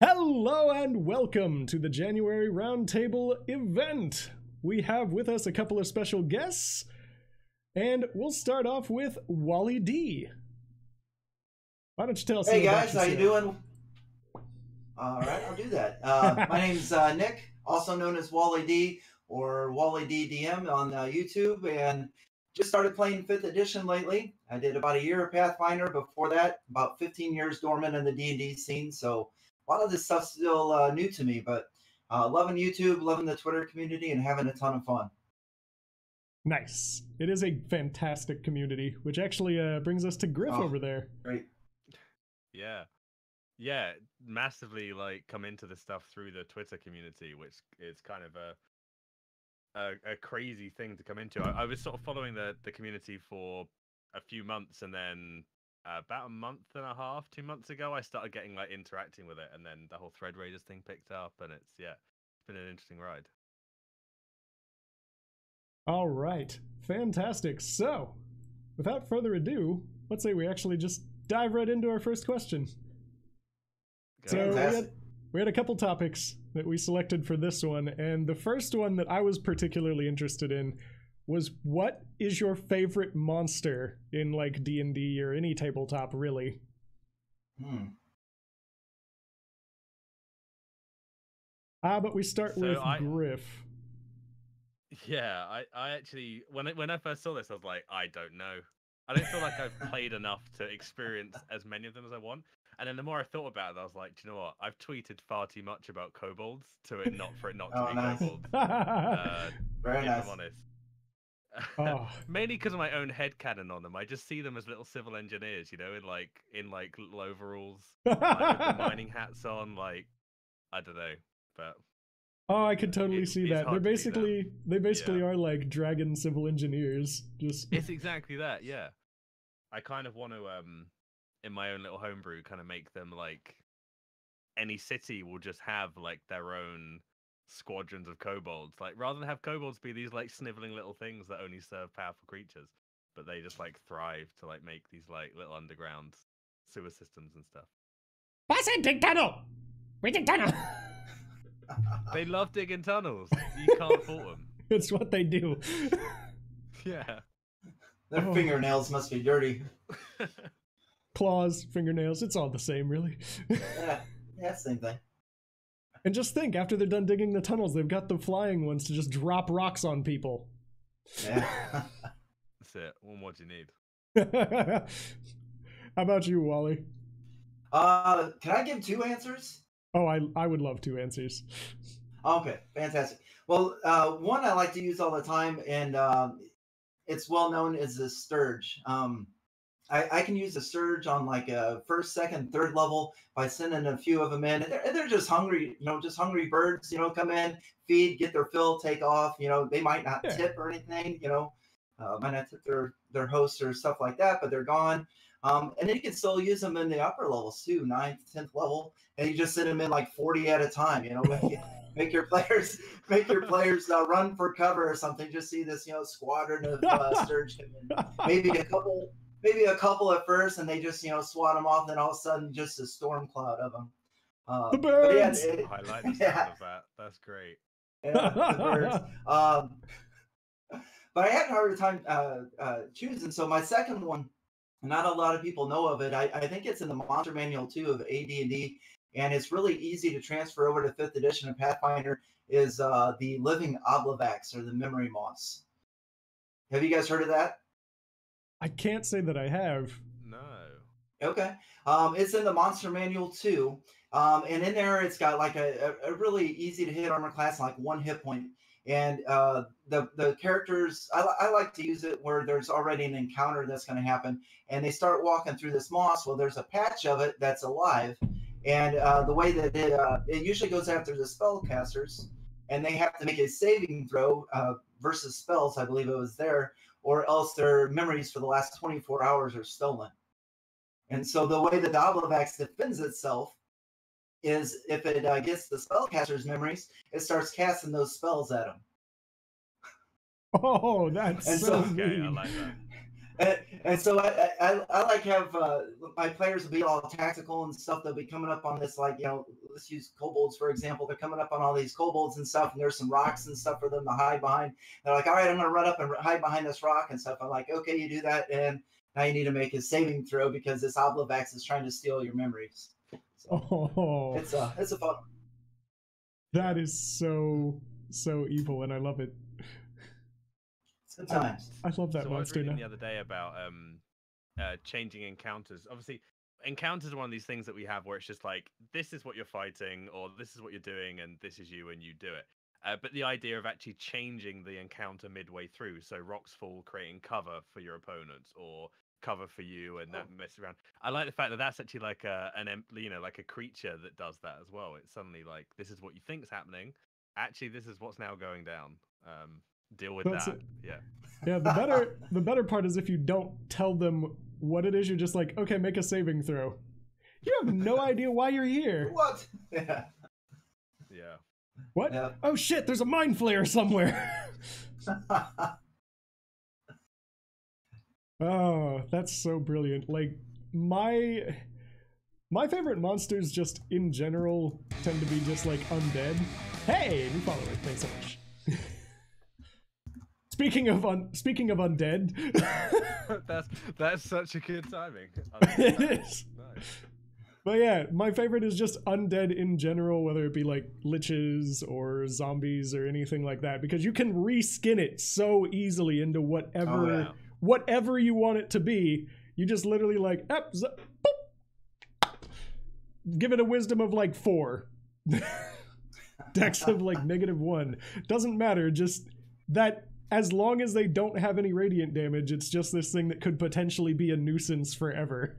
Hello and welcome to the January Roundtable event. We have with us a couple of special guests, and we'll start off with Wally D. Why don't you tell us? Hey about guys, how you doing? All right, I'll do that. My name's Nick, also known as Wally D or Wally D.M on YouTube, and just started playing 5th edition lately. I did about a year of Pathfinder. Before that, about 15 years dormant in the D&D scene, so a lot of this stuff's still new to me, but loving YouTube, loving the Twitter community, and having a ton of fun. Nice. It is a fantastic community, which actually brings us to Griff over there. Great. Yeah, massively come into this stuff through the Twitter community, which is kind of a crazy thing to come into. I was sort of following the community for a few months, and then about a month and a half, 2 months ago, I started getting interacting with it, and then the whole Thread Raiders thing picked up, and it's been an interesting ride. All right, fantastic. So, without further ado, let's say we actually just dive right into our first question. So we had a couple topics that we selected for this one, and the first one that I was particularly interested in was, what is your favorite monster in D&D or any tabletop, really? But we start with Griff. Yeah, I actually, when I first saw this, I was like, I don't know. I don't feel like I've played enough to experience as many of them as I want. And then the more I thought about it, I was like, do you know what? I've tweeted far too much about kobolds for it not to be kobolds. Very nice. I'm honest. Mainly because of my own headcanon on them. I just see them as little civil engineers, in little overalls, with the mining hats on. I don't know, but I could totally see that. They basically are like dragon civil engineers. It's exactly that. Yeah, I kind of want to in my own little homebrew kind of make them any city will just have their own squadrons of kobolds, rather than have kobolds be these sniveling little things that only serve powerful creatures, but they just thrive to make these little underground sewer systems and stuff. Pass it, dig tunnel. We dig tunnel. They love digging tunnels. You can't fault them. It's what they do. Yeah. Their fingernails must be dirty. Claws, fingernails, it's all the same, really. Yeah, same thing. And just think, after they're done digging the tunnels, they've got the flying ones to just drop rocks on people. Yeah. That's it. What do you need? How about you, Wally? Can I give 2 answers? Oh, I would love 2 answers. Okay, fantastic. Well, one I like to use all the time, and it's well known as the Sturge. I can use the Sturge on a 1st, 2nd, 3rd level by sending a few of them in. And they're just hungry, just hungry birds, come in, feed, get their fill, take off. They might not tip or anything, might not tip their hosts or stuff like that, but they're gone. And then you can still use them in the upper levels too, 9th, 10th level, and you just send them in 40 at a time. Make your players run for cover or something. Just see this squadron of Sturge come in. Maybe a couple at first, and they just swat them off. Then all of a sudden, just a storm cloud of them. The birds. I like the sound of that. That's great. Yeah, the birds. But I had a harder time choosing. So my second one, not a lot of people know of it. I think it's in the Monster Manual too of AD&D, and it's really easy to transfer over to 5th edition of Pathfinder. Is the Living Oblivax, or the Memory Moss. Have you guys heard of that? I can't say that I have. No. Okay. It's in the Monster Manual too. And in there, it's got a really easy to hit armor class, 1 hit point. And the characters, I like to use it where there's already an encounter that's going to happen, and they start walking through this moss. Well, there's a patch of it that's alive, and the way that it usually goes after the spellcasters, and they have to make a saving throw versus spells. I believe it was there, or else their memories for the last 24 hours are stolen. And so the way that the Oblivax defends itself is if it gets the spellcaster's memories, it starts casting those spells at them. Oh, that's so mean. I like that. And so I like have my players will be all tactical and stuff. They'll be coming up on this, like, let's use kobolds for example. They're coming up on all these kobolds and stuff, and there's some rocks and stuff for them to hide behind. They're like, all right, I'm gonna run up and hide behind this rock and stuff. I'm like, okay, you do that, and now you need to make a saving throw because this Oblivax is trying to steal your memories. So it's a fun. That is so evil, and I love it. Sometimes. I love that so monster I was reading now. the other day about changing encounters. Obviously, encounters are one of these things that we have where it's just like, this is what you're fighting, or this is what you're doing, and this is you, and you do it. But the idea of actually changing the encounter midway through, so rocks fall, creating cover for your opponents, or cover for you, and that mess around. I like the fact that that's actually like like a creature that does that as well. It's suddenly like, this is what you think is happening. Actually, this is what's now going down. Deal with that. Yeah. Yeah, the better part is if you don't tell them what it is, you're just like, okay, make a saving throw. You have no idea why you're here. What? Yeah. Yeah. What? Yeah. Oh shit, there's a mind flare somewhere. Oh, that's so brilliant. Like, my favorite monsters just in general tend to be just like undead. Hey, new follower, thanks so much. Speaking of undead, that's such a good timing. it is. Nice. But yeah, my favorite is just undead in general, whether it be like liches or zombies or anything like that, because you can reskin it so easily into whatever you want it to be. You just literally like, give it a wisdom of like 4, dex of like -1. Doesn't matter. Just that. As long as they don't have any radiant damage, it's just this thing that could potentially be a nuisance forever.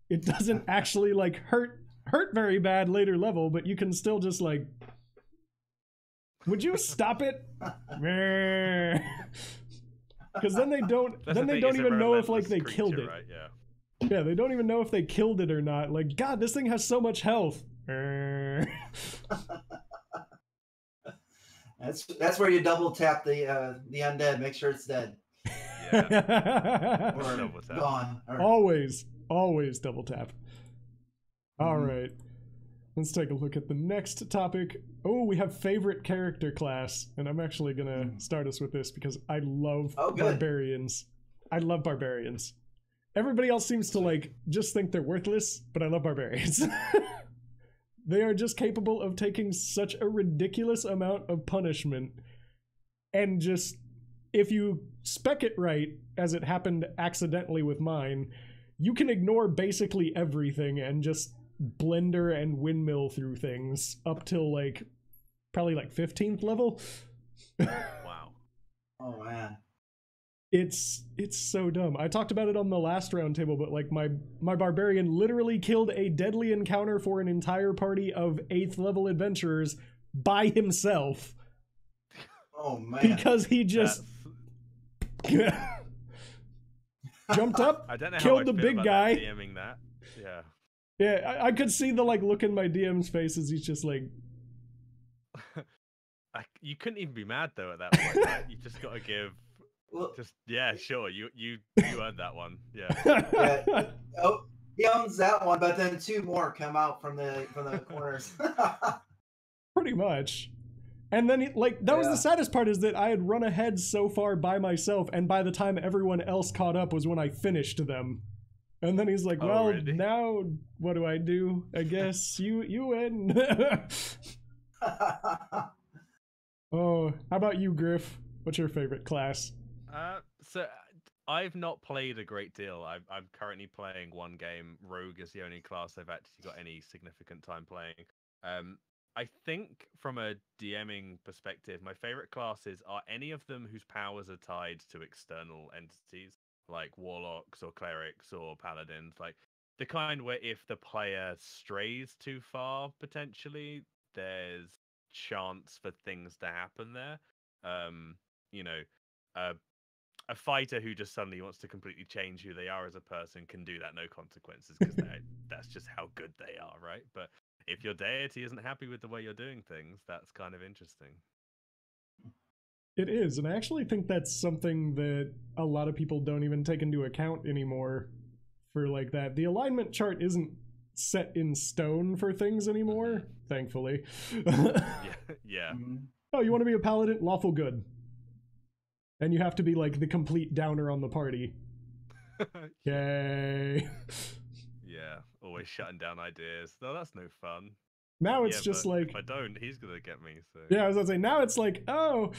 It doesn't actually like hurt very bad later level, but you can still just like, would you stop it? Because then they don't even know if like they killed it. Right? Yeah. Yeah, they don't even know if they killed it or not. Like, God, this thing has so much health. That's where you double tap the undead, make sure it's dead. Yeah. Or double tap. Gone. Or... Always double tap. All right. Let's take a look at the next topic. Oh, we have favorite character class, and I'm actually gonna start us with this because I love barbarians. I love barbarians. Everybody else seems to like just think they're worthless, but I love barbarians. They are just capable of taking such a ridiculous amount of punishment, and just, if you spec it right, as it happened accidentally with mine, you can ignore basically everything and just blender and windmill through things up till like probably like 15th level. Wow. Oh man. It's so dumb. I talked about it on the last roundtable, but like my barbarian literally killed a deadly encounter for an entire party of 8th level adventurers by himself. Oh man. Because he just jumped up, I don't know killed how the I feel big about guy. DMing that. Yeah. Yeah, I could see the like look in my DM's face as he's just like. You couldn't even be mad though at that point. Right? You just got to give. Well, just sure. You earned that one. Yeah. Yeah. Oh, he owns that one, but then 2 more come out from the corners. Pretty much. And then that was the saddest part, is that I had run ahead so far by myself, and by the time everyone else caught up was when I finished them. And then he's like, well, really? Now what do I do? I guess you win. Oh, how about you, Griff? What's your favorite class? So I've not played a great deal. I'm currently playing one game. Rogue is the only class I've actually got any significant time playing. I think from a DMing perspective, my favorite classes are any of them whose powers are tied to external entities, like warlocks or clerics or paladins, like the kind where if the player strays too far, potentially there's chance for things to happen there. A fighter who just suddenly wants to completely change who they are as a person can do that, no consequences, because that's just how good they are, right? But if your deity isn't happy with the way you're doing things, that's kind of interesting. It is, and I actually think that's something that a lot of people don't even take into account anymore for like that. The alignment chart isn't set in stone for things anymore, thankfully. Yeah. Oh, you want to be a paladin? Lawful good. And you have to be like the complete downer on the party. Okay. Yeah, always shutting down ideas. No, that's no fun. Now it's Yeah, just but like, if I don't, he's gonna get me. So yeah, I was gonna say, now it's like, oh,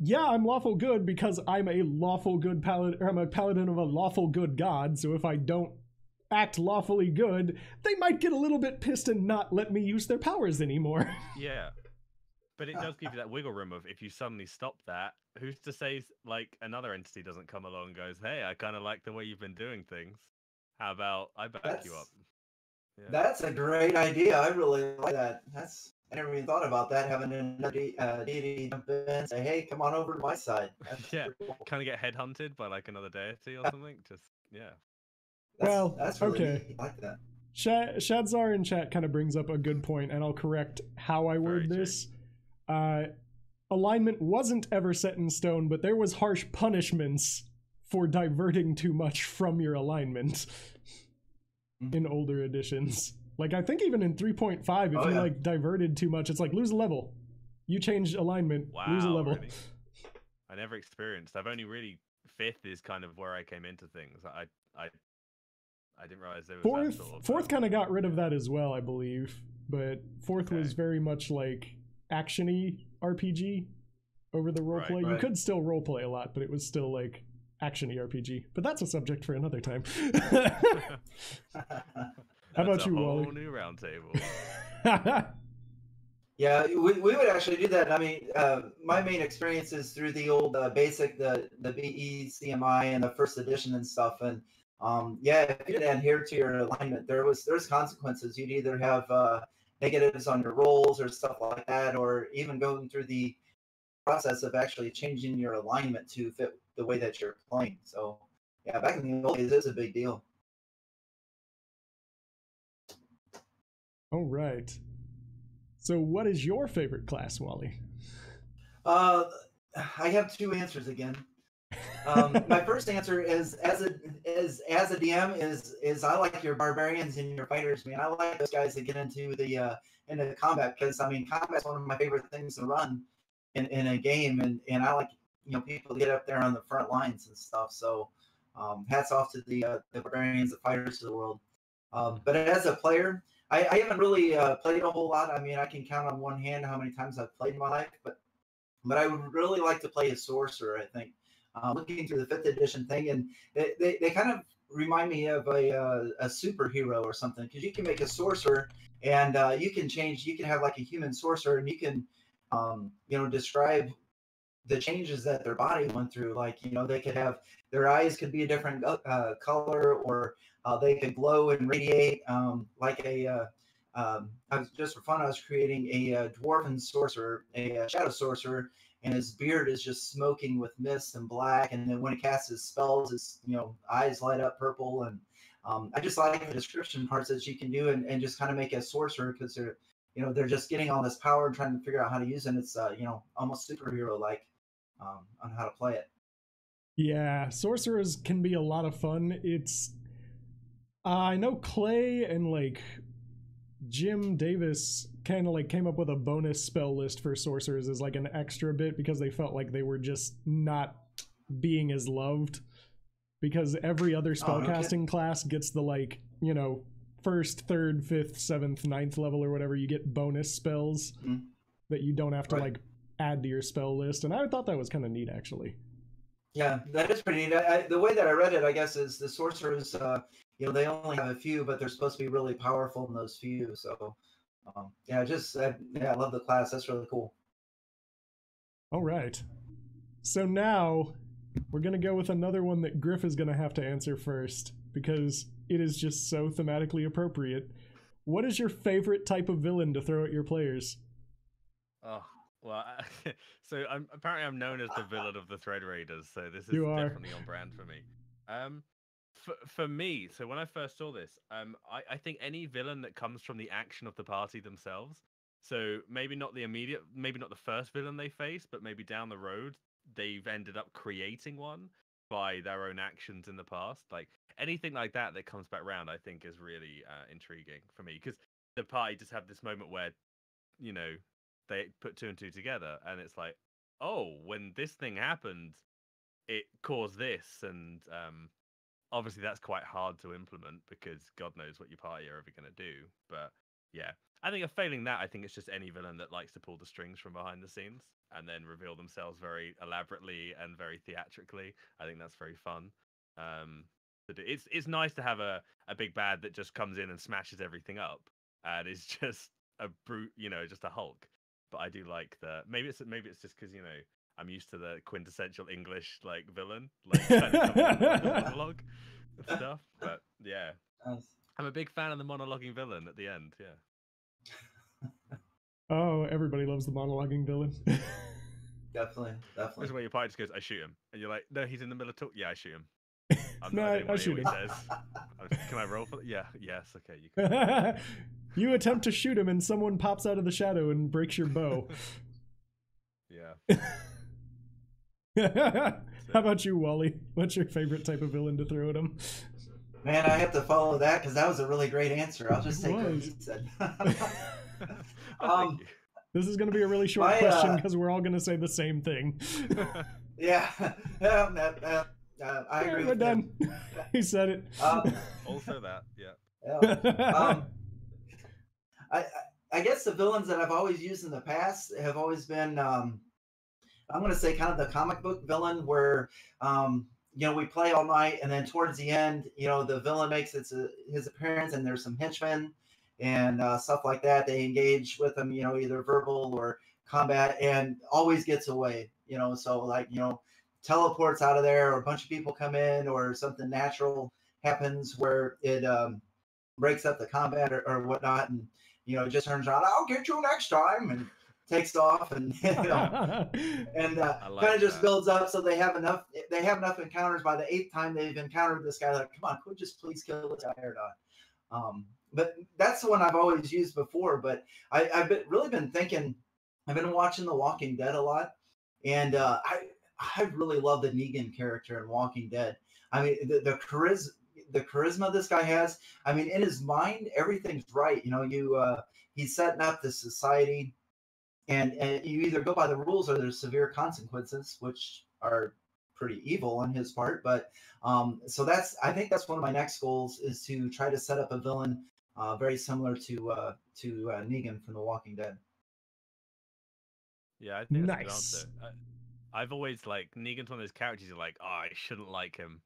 yeah, I'm lawful good because I'm a lawful good paladin, or I'm a paladin of a lawful good god. So if I don't act lawfully good, they might get a little bit pissed and not let me use their powers anymore. yeah, but it does give you that wiggle room of if you suddenly stop that, who's to say like another entity doesn't come along and goes, "Hey, I kind of like the way you've been doing things. How about I back you up?" Yeah. That's a great idea. I really like that. I never even thought about that, having another deity jump in and say, hey, come on over to my side. That's Yeah, cool. kind of get headhunted by like another deity or something. Just yeah. That's really okay. neat. I like that. Shadzar in chat kind of brings up a good point, and I'll correct how I word Very this. Alignment wasn't ever set in stone, but there was harsh punishments for diverting too much from your alignment in older editions. Like, I think even in 3.5, if you like diverted too much, it's like lose a level. You changed alignment, lose a level. Really? I never experienced. I've only really 5th is kind of where I came into things. I didn't realize there was that sort of, fourth kind of got rid of that as well, I believe. But 4th was very much like action-y RPG over the roleplay. You could still roleplay a lot, but it was still like action-y RPG. But that's a subject for another time. How about you, Wally? Whole new roundtable. Yeah, we would actually do that. I mean, my main experience is through the old basic, the BE, CMI, and the first edition and stuff. And yeah, if you didn't adhere to your alignment, there's consequences. You'd either have negatives on your rolls or stuff like that, or even going through the process of actually changing your alignment to fit the way that you're playing. So yeah, back in the old days, it's a big deal. All right. So what is your favorite class, Wally? I have 2 answers again. My first answer is as a DM is I like your barbarians and your fighters, man. I like those guys that get into into combat, because I mean combat's one of my favorite things to run in a game, and I like people to get up there on the front lines and stuff. So hats off to the barbarians, the fighters of the world. But as a player, I haven't really played a whole lot. I mean, I can count on one hand how many times I've played in my life, but I would really like to play a sorcerer, I think. Looking through the 5th edition thing, and they kind of remind me of a superhero or something, because you can make a sorcerer, and you can have like a human sorcerer, and you can describe the changes that their body went through. Like they could have their eyes could be a different color, or they could glow and radiate like a I was just for fun. I was creating a dwarven sorcerer, a shadow sorcerer, and his beard is just smoking with mist and black. And then when he casts his spells, his eyes light up purple. And I just like the description parts that you can do, and just kind of make a sorcerer, because they're just getting all this power and trying to figure out how to use it. And it's almost superhero like on how to play it. Yeah, sorcerers can be a lot of fun. It's I know Clay and like Jim Davis kind of like came up with a bonus spell list for sorcerers as like an extra bit, because they felt like they were just not being as loved, because every other spellcasting class gets the like 1st, 3rd, 5th, 7th, 9th level or whatever. You get bonus spells that you don't have to like add to your spell list, and I thought that was kind of neat actually. Yeah, that is pretty neat. The way that I read it, I guess, is the sorcerers, they only have a few, but they're supposed to be really powerful in those few. So, I love the class. That's really cool. All right. So now we're going to go with another one that Gryff is going to have to answer first, because it is just so thematically appropriate. What is your favorite type of villain to throw at your players? Oh, well, so apparently I'm known as the villain of the Thread Raiders, so this is definitely on brand for me. For me, so when I first saw this, I think any villain that comes from the action of the party themselves, So maybe not maybe not the first villain they face, but maybe down the road they've ended up creating one by their own actions in the past. Like anything like that that comes back round, I think is really intriguing for me, because the party just have this moment where, you know, they put two and two together, and it's like, oh, when this thing happened, it caused this, and obviously that's quite hard to implement because God knows what your party are ever going to do. But yeah, I think failing that, I think it's just any villain that likes to pull the strings from behind the scenes and then reveal themselves very elaborately and very theatrically. I think that's very fun. It's nice to have a big bad that just comes in and smashes everything up and is just a brute, you know, just a Hulk. But I do like maybe it's just because, you know, I'm used to the quintessential English like villain, like kind of coming in with a monologue and stuff. But yeah, Nice. I'm a big fan of the monologuing villain at the end. Yeah. Oh, everybody loves the monologuing villain. Definitely. This is where your party just goes, "I shoot him," and you're like, "No, he's in the middle of talk." Yeah, I shoot him. I shoot him. Says. Can I roll for that? Yeah. Yes. Okay. You can. You attempt to shoot him, and someone pops out of the shadow and breaks your bow. Yeah. How about you, Wally? What's your favorite type of villain to throw at him? Man, I have to follow that because that was a really great answer. I'll just take what he said. This is going to be a really short question because we're all going to say the same thing. Yeah. I agree. We're done. He said it. Also that, yeah. I guess the villains that I've always used in the past have always been, I'm going to say kind of the comic book villain where, you know, we play all night and then towards the end, you know, the villain makes his appearance and there's some henchmen and stuff like that. They engage with him, you know, either verbal or combat, and always gets away, you know, so like, you know, teleports out of there, or a bunch of people come in, or something natural happens where it breaks up the combat or whatnot, and you know, just turns around, I'll get you next time, and takes off, and you know, and kind of just builds up, so they have enough encounters. By the 8th time they've encountered this guy, like, come on, could just please kill this guy or not. But that's the one I've always used before. But I've really been thinking, I've been watching The Walking Dead a lot, and I really love the Negan character in Walking Dead. I mean, the charisma this guy has. I mean, in his mind, everything's right. You know, he's setting up this society, and you either go by the rules or there's severe consequences, which are pretty evil on his part. But so I think that's one of my next goals, is to try to set up a villain very similar to Negan from The Walking Dead. Yeah, I think that's nice. a good answer. I've always like Negan's one of those characters you're like, oh, I shouldn't like him.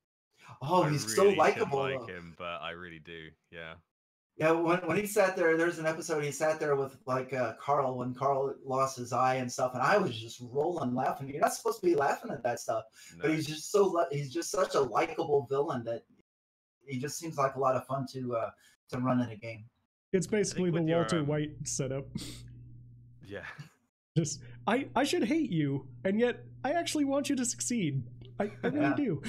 Oh, he's so likable. Like him, but I really do. Yeah. Yeah, when he sat there, there's an episode he sat there with like Carl, when Carl lost his eye and stuff, and I was just rolling laughing. You're not supposed to be laughing at that stuff, no. But he's just such a likable villain that he just seems like a lot of fun to run in a game. It's basically the Walter White setup. Yeah. Just I should hate you, and yet I actually want you to succeed. I really do.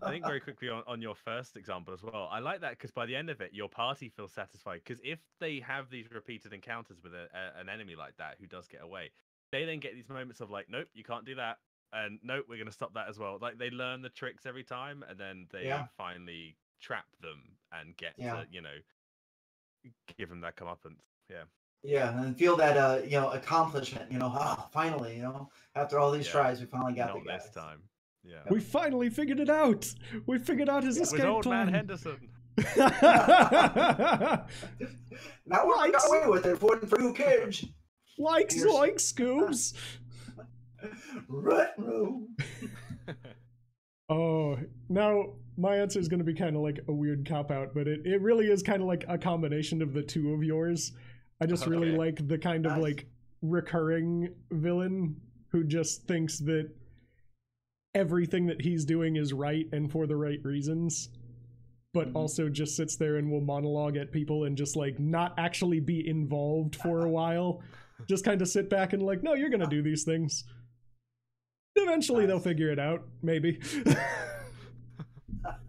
I think very quickly on your first example as well, I like that because by the end of it, your party feels satisfied. Because if they have these repeated encounters with an enemy like that who does get away, they then get these moments of like, nope, you can't do that, and nope, we're going to stop that as well. Like they learn the tricks every time, and then they finally trap them and get to, you know, give them that comeuppance. Yeah. Yeah, and feel that you know, accomplishment. You know, finally, you know, after all these tries, we finally got the guy. This time. Yeah. We finally figured it out. We figured out his escape plan. With old man Henderson. Now we got away with it for you kids. Like Scoobs. Retro. Oh, now my answer is going to be kind of like a weird cop-out, but it really is kind of like a combination of the two of yours. I just really like the kind of like recurring villain who just thinks that everything that he's doing is right and for the right reasons, but also just sits there and will monologue at people and just like not actually be involved for a while. Just kind of sit back and like, no, you're going to do these things. Eventually they'll figure it out, maybe.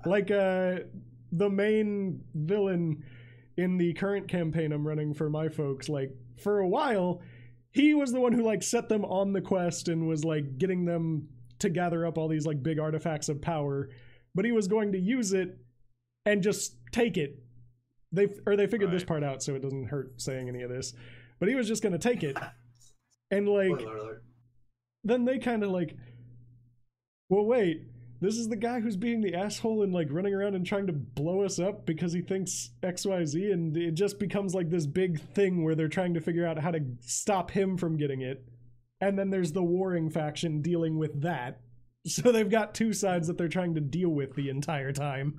Like the main villain in the current campaign I'm running for my folks, like, for a while, he was the one who, like, set them on the quest and was, like, getting them to gather up all these, like, big artifacts of power, but he was going to use it and just take it. They figured this part out, so it doesn't hurt saying any of this, but he was just going to take it. And, like, then they kind of, like, well, wait, this is the guy who's being the asshole and, like, running around and trying to blow us up because he thinks XYZ, and it just becomes, like, this big thing where they're trying to figure out how to stop him from getting it. And then there's the warring faction dealing with that. So they've got two sides that they're trying to deal with the entire time.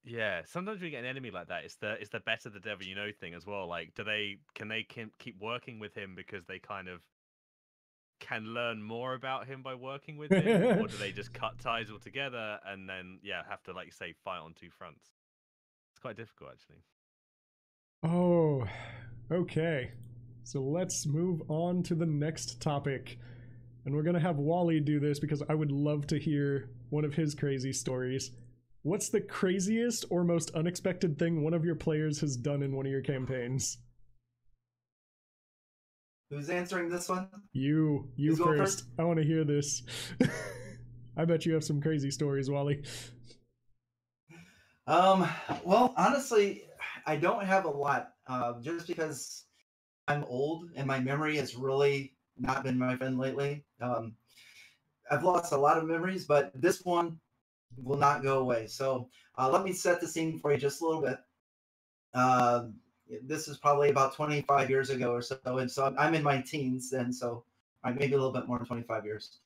Yeah, sometimes we get an enemy like that. It's the better the devil you know thing as well. Like, can they keep working with him because they kind of can learn more about him by working with him, or do they just cut ties altogether and then have to, like you say, fight on two fronts? It's quite difficult, actually. Oh, okay. So let's move on to the next topic. And we're going to have Wally do this because I would love to hear one of his crazy stories. What's the craziest or most unexpected thing one of your players has done in one of your campaigns? Who's answering this one? You first. I want to hear this. I bet you have some crazy stories, Wally. Well, honestly, I don't have a lot, just because I'm old and my memory has really not been my friend lately. I've lost a lot of memories, but this one will not go away. So let me set the scene for you just a little bit. This is probably about 25 years ago or so, and so I'm in my teens then, so maybe a little bit more than 25 years.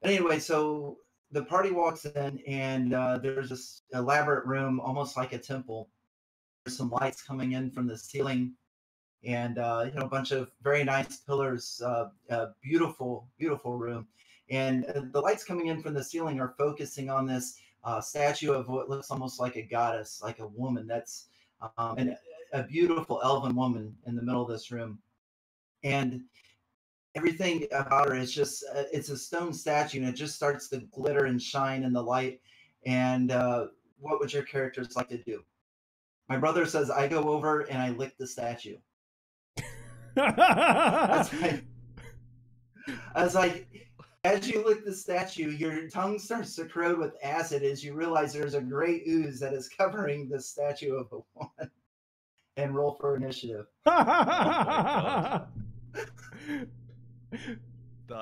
Anyway, so the party walks in, and there's this elaborate room, almost like a temple. There's some lights coming in from the ceiling, and a bunch of very nice pillars. Beautiful, beautiful room, and the lights coming in from the ceiling are focusing on this statue of what looks almost like a goddess, like a woman. That's and a beautiful elven woman in the middle of this room, and everything about her is just it's a stone statue, and it just starts to glitter and shine in the light. And what would your characters like to do? My brother says I go over and I lick the statue. I was like, as you lick the statue, your tongue starts to corrode with acid as you realize there's a gray ooze that is covering the statue of a woman. And roll for initiative. Oh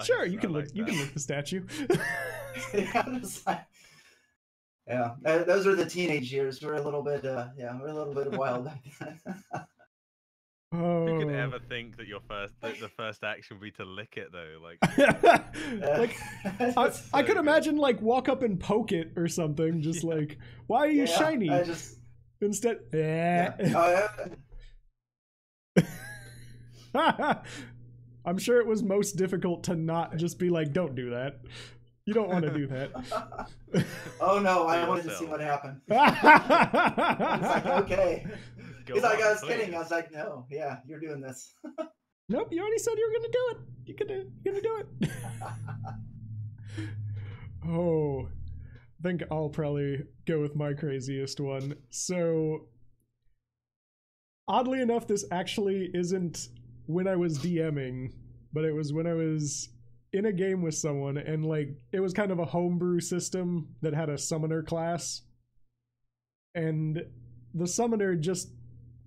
sure, you can lick the statue. Yeah, those were the teenage years. We're a little bit, we're a little bit wild back then. Who could ever think that the first action would be to lick it though? Like, I could imagine like walk up and poke it or something. Just like, why are you shiny? Instead, I'm sure it was most difficult to not just be like, don't do that. You don't want to do that. Oh no, I wanted to see what happened. I was like, okay. He's like, I was kidding. I was like, no, you're doing this. Nope, you already said you were going to do it. You're going to do it. Oh, I think I'll probably go with my craziest one. So, oddly enough, this actually isn't when I was DMing, but it was when I was in a game with someone, and like it was kind of a homebrew system that had a summoner class, and the summoner just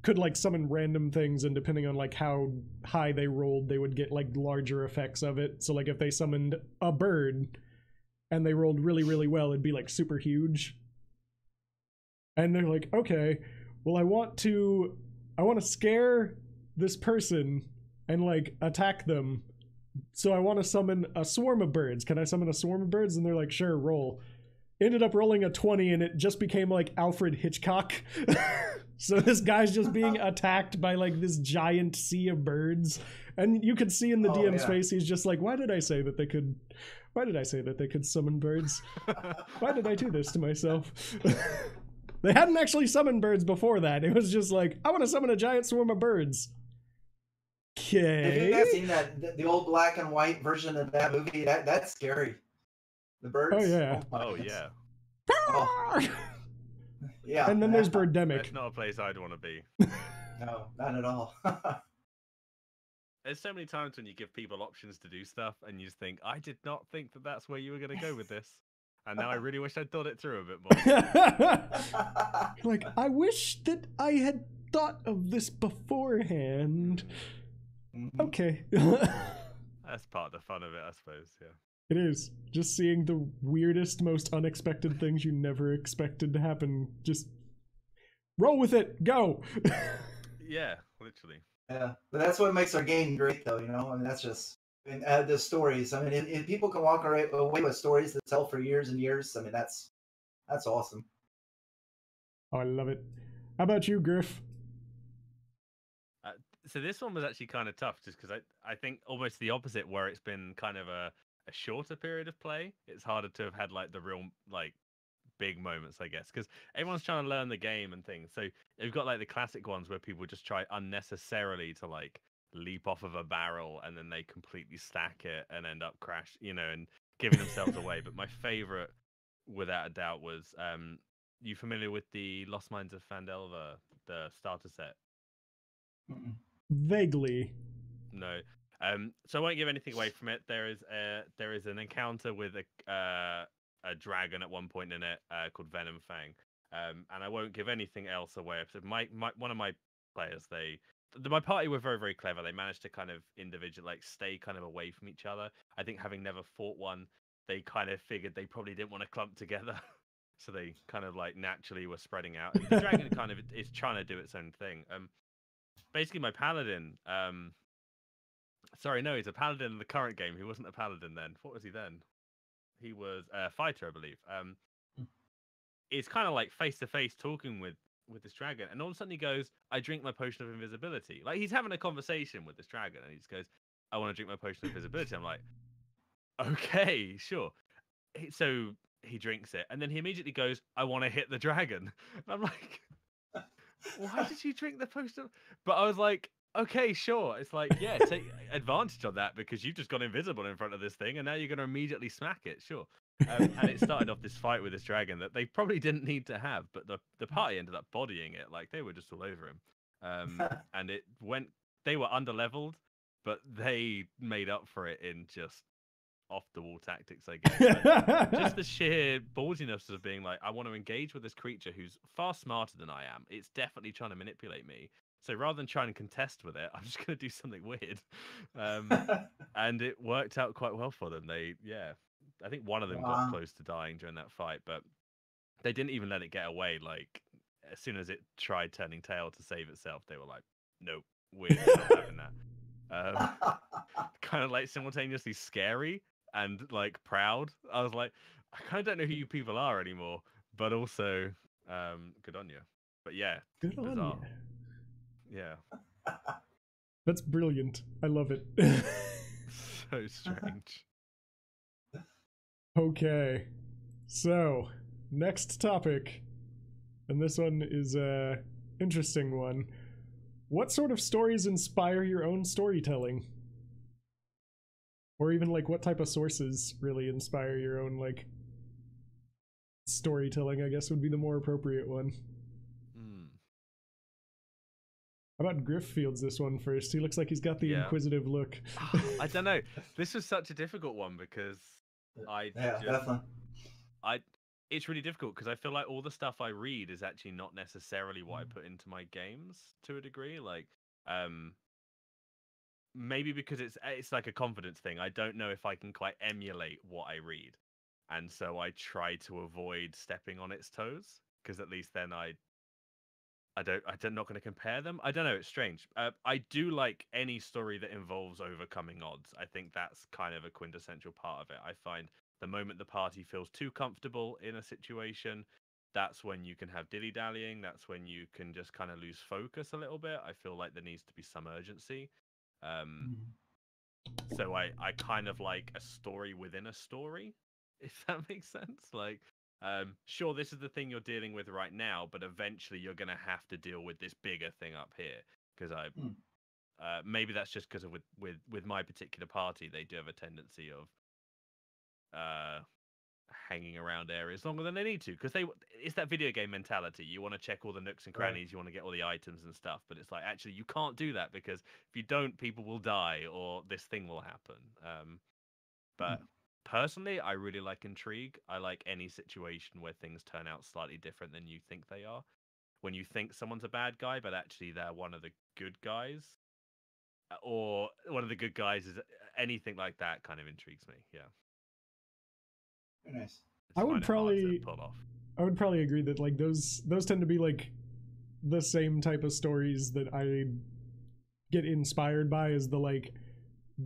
could like summon random things, and depending on like how high they rolled, they would get like larger effects of it. So like if they summoned a bird and they rolled really, really well, it'd be like super huge. And they're like, okay, well, I want to scare this person and like attack them. So I want to summon a swarm of birds. Can I summon a swarm of birds? And they're like, sure, roll. Ended up rolling a 20, and it just became like Alfred Hitchcock. So this guy's just being attacked by like this giant sea of birds. And you could see in the DM's face, he's just like, why did I say that they could summon birds? Why did I do this to myself? They hadn't actually summoned birds before that. It was just like, I want to summon a giant swarm of birds. Okay. Have you guys seen the old black and white version of that movie? That's scary. The birds. Oh yeah. Oh yeah. Oh. Yeah. And then there's That's Birdemic. not a place I'd want to be. No, not at all. There's so many times when you give people options to do stuff, and you just think, I did not think that that's where you were going to go with this, and now I really wish I'd thought it through a bit more. Like, I wish that I had thought of this beforehand. Okay. That's part of the fun of it, I suppose. Yeah. It is. Just seeing the weirdest, most unexpected things you never expected to happen. Just roll with it. Go. Yeah, literally. Yeah, but that's what makes our game great, though. I mean, that's just and the stories. I mean, if people can walk away with stories that tell for years and years, I mean, that's awesome. Oh, I love it. How about you, Griff? So this one was actually kind of tough, just because I think almost the opposite, where it's been kind of a shorter period of play. It's harder to have had like the real like big moments, I guess, because everyone's trying to learn the game and things. So you've got like the classic ones where people just try unnecessarily to like leap off of a barrel and then they completely stack it and end up and giving themselves away. But my favorite, without a doubt, was you familiar with the Lost Mines of Phandelver, the starter set? Mm-mm. Vaguely. No. So I won't give anything away from it. There is an encounter with a dragon at one point in it called Venom Fang, and I won't give anything else away. So one of my players, my party were very, very clever. They managed to kind of stay kind of away from each other. I think having never fought one, they kind of figured they probably didn't want to clump together, so they kind of like naturally were spreading out. And the dragon kind of is trying to do its own thing. Basically, my paladin. Sorry, no, he's a paladin in the current game. He wasn't a paladin then. What was he then? He was a fighter, I believe. It's kind of like face to face talking with this dragon, and all of a sudden he goes, "I drink my potion of invisibility." Like he's having a conversation with this dragon, and he just goes, "I want to drink my potion of invisibility." I'm like, "Okay, sure." So he drinks it, and then he immediately goes, "I want to hit the dragon." And I'm like, "Why did you drink the potion?" But I was like, okay, sure. It's like, yeah, take advantage of that because you've just gone invisible in front of this thing and now you're going to immediately smack it. Sure. And it started off this fight with this dragon that they probably didn't need to have, but the party ended up bodying it. Like they were just all over him. And they were underleveled, but they made up for it in just off the wall tactics, I guess. Just the sheer ballsiness of being like, I want to engage with this creature who's far smarter than I am. It's definitely trying to manipulate me. So rather than trying to contest with it, I'm just going to do something weird. And it worked out quite well for them. I think one of them got close to dying during that fight, but they didn't even let it get away. Like, as soon as it tried turning tail to save itself, they were like, nope, we're not having that. Kind of like simultaneously scary and like proud. I was like, I kind of don't know who you people are anymore, but also good on you. But yeah, Good on bizarre. you. Yeah. That's brilliant. I love it. So strange. Okay. So, next topic. And this one is a interesting one. What sort of stories inspire your own storytelling? Or even like what type of sources really inspire your own like storytelling, I guess would be the more appropriate one. How about Griff fields this one first? He looks like he's got the inquisitive look. I don't know. This was such a difficult one because definitely. It's really difficult because I feel like all the stuff I read is actually not necessarily what I put into my games to a degree. Like, maybe because it's like a confidence thing. I don't know if I can quite emulate what I read, and so I try to avoid stepping on its toes because at least then I'm not going to compare them. I don't know. It's strange. I do like any story that involves overcoming odds. I think that's kind of a quintessential part of it. I find the moment the party feels too comfortable in a situation, that's when you can have dilly-dallying. That's when you can just kind of lose focus a little bit. I feel like there needs to be some urgency. So I kind of like a story within a story, if that makes sense. Like, sure, this is the thing you're dealing with right now, but eventually you're going to have to deal with this bigger thing up here. Because maybe that's just because of with my particular party, they do have a tendency of hanging around areas longer than they need to, because it's that video game mentality. You want to check all the nooks and crannies, you want to get all the items and stuff, but it's like, actually you can't do that, because if you don't, people will die or this thing will happen. But personally, I really like intrigue. I like any situation where things turn out slightly different than you think they are. When you think someone's a bad guy, but actually they're one of the good guys, or one of the good guys is anything like that, kind of intrigues me. Yeah. Very nice. I would probably pull off. I would probably agree that like those tend to be like the same type of stories that I get inspired by, as the like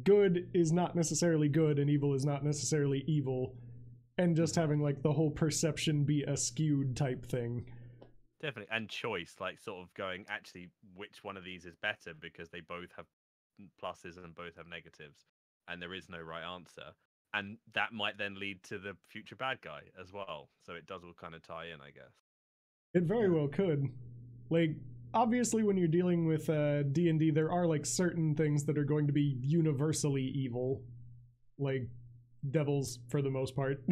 good is not necessarily good and evil is not necessarily evil, and just having like the whole perception be a skewed type thing. Definitely. And choice, like sort of going, actually, which one of these is better, because they both have pluses and both have negatives, and there is no right answer. And that might then lead to the future bad guy as well. So it does all kind of tie in, I guess. It very well could. Like, obviously when you're dealing with D&D, there are like certain things that are going to be universally evil, like devils for the most part.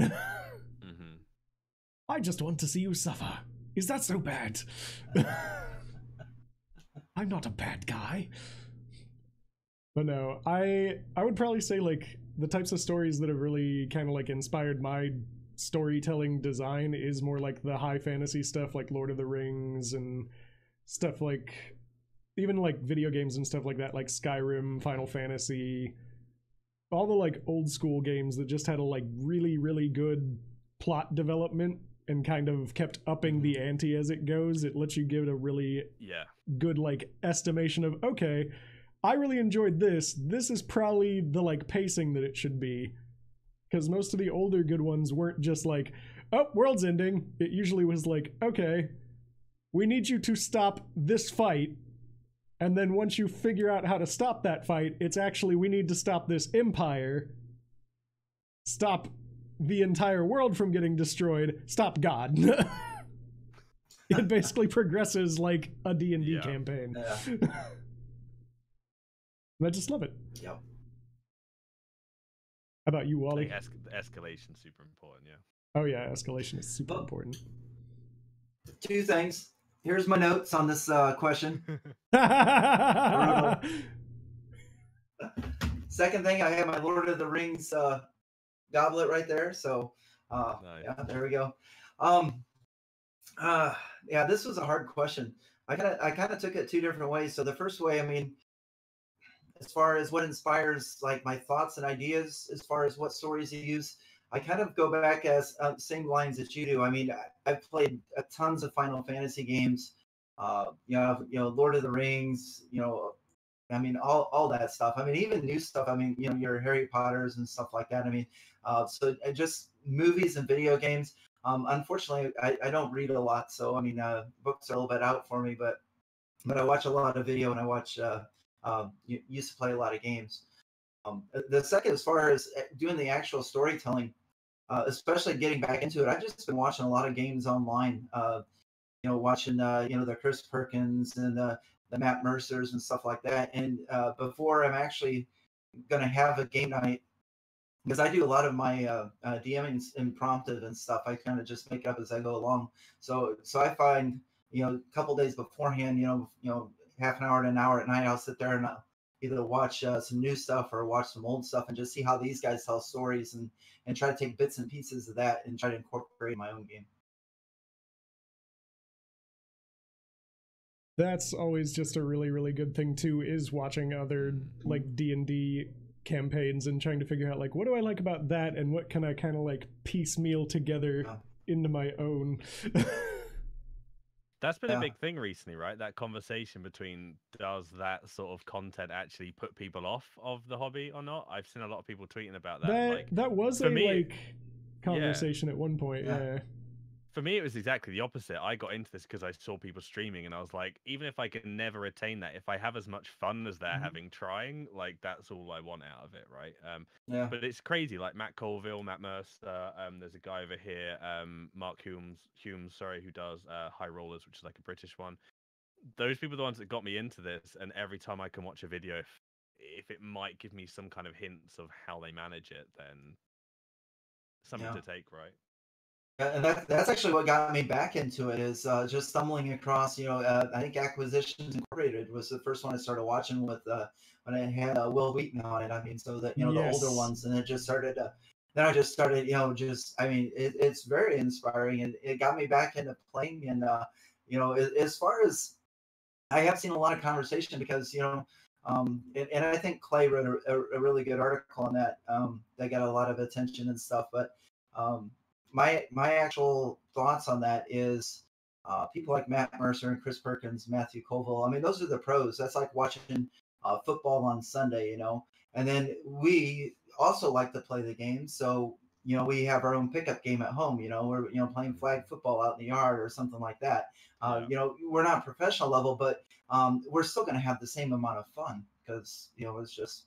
I just want to see you suffer. Is that so bad? I'm not a bad guy. But no, I would probably say like the types of stories that have really kind of like inspired my storytelling design is more like the high fantasy stuff, like Lord of the Rings and stuff, like even like video games and stuff like that, like Skyrim, Final Fantasy, all the like old school games that just had a like really, really good plot development and kind of kept upping the ante as it goes. It lets you give it a really good like estimation of, okay, I really enjoyed this. This is probably the like pacing that it should be. Because most of the older good ones weren't just like, oh, world's ending. It usually was like, okay, we need you to stop this fight. And then once you figure out how to stop that fight, it's actually, we need to stop this empire. Stop the entire world from getting destroyed. Stop God. It basically progresses like a D&D campaign. I just love it. Yep. How about you, Wally? Escalation's super important, yeah. Oh yeah, escalation is super important. Two things. Here's my notes on this question. Second thing, I have my Lord of the Rings goblet right there. So nice. Yeah, there we go. Yeah, this was a hard question. I kind of took it two different ways. So the first way, I mean, as far as what inspires like my thoughts and ideas, as far as what stories you use, I kind of go back as same lines that you do. I mean, I've played tons of Final Fantasy games, you know, Lord of the Rings, you know, I mean, all that stuff. I mean, even new stuff. I mean, you know, your Harry Potters and stuff like that. I mean, so just movies and video games. Unfortunately, I don't read a lot, so I mean, books are a little bit out for me. But I watch a lot of video, and I watch. Used to play a lot of games. The second, as far as doing the actual storytelling, especially getting back into it, I've just been watching a lot of games online. You know, watching you know, the Chris Perkins and the Matt Mercers and stuff like that. And before I'm actually going to have a game night, because I do a lot of my DMing impromptu and stuff. I kind of just make it up as I go along. So I find, you know, a couple days beforehand, you know, half an hour to an hour at night, I'll sit there and either watch some new stuff or watch some old stuff and just see how these guys tell stories and try to take bits and pieces of that and try to incorporate in my own game. That's always just a really, really good thing too, is watching other like D&D campaigns and trying to figure out like, what do I like about that and what can I kind of like piecemeal together into my own. That's been a big thing recently, right? That conversation between, does that sort of content actually put people off of the hobby or not? I've seen a lot of people tweeting about that. That was a like conversation at one point. Yeah. For me, it was exactly the opposite. I got into this because I saw people streaming, and I was like, even if I can never attain that, if I have as much fun as they're having trying, like that's all I want out of it, right? But it's crazy. Like Matt Colville, Matt Mercer. There's a guy over here, Mark Humes, who does High Rollers, which is like a British one. Those people are the ones that got me into this, and every time I can watch a video, if it might give me some kind of hints of how they manage it, then something to take, right? And that's actually what got me back into it is just stumbling across, I think Acquisitions Incorporated was the first one I started watching with when it had Will Wheaton on it. I mean, so that, the older Yes. ones, and it just started, then I just started, I mean, it's very inspiring, and it got me back into playing. And, as far as I have seen a lot of conversation because, and I think Clay wrote a really good article on that that got a lot of attention and stuff. But um, my actual thoughts on that is people like Matt Mercer and Chris Perkins, Matthew Colville. I mean, those are the pros. That's like watching football on Sunday. And then we also like to play the game. So, we have our own pickup game at home. We're, playing flag football out in the yard or something like that. We're not professional level, but we're still going to have the same amount of fun because, it's just,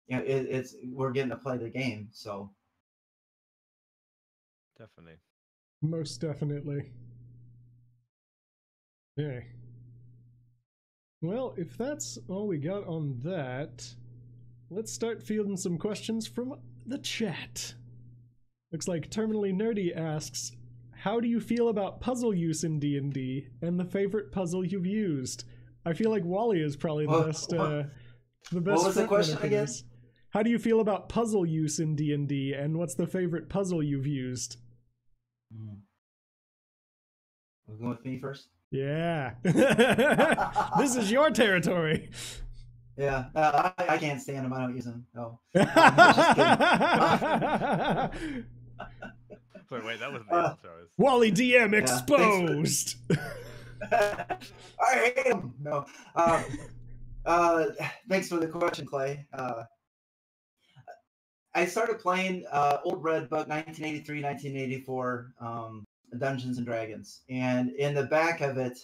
it's we're getting to play the game. So. Definitely. Most definitely. Yeah. Well, if that's all we got on that, let's start fielding some questions from the chat. Looks like Terminally Nerdy asks, how do you feel about puzzle use in D&D and the favorite puzzle you've used? I feel like Wally is probably the best the best. What was the question again? How do you feel about puzzle use in D&D and what's the favorite puzzle you've used? We're going with me first? Yeah. This is your territory. Yeah, I can't stand them. I don't use them. No. Sorry, wait, that wasn't the answer. Wally D.M. exposed. I hate them. No. Thanks for the question, Clay. I started playing Old Red Book 1983, 1984 Dungeons and Dragons, and in the back of it,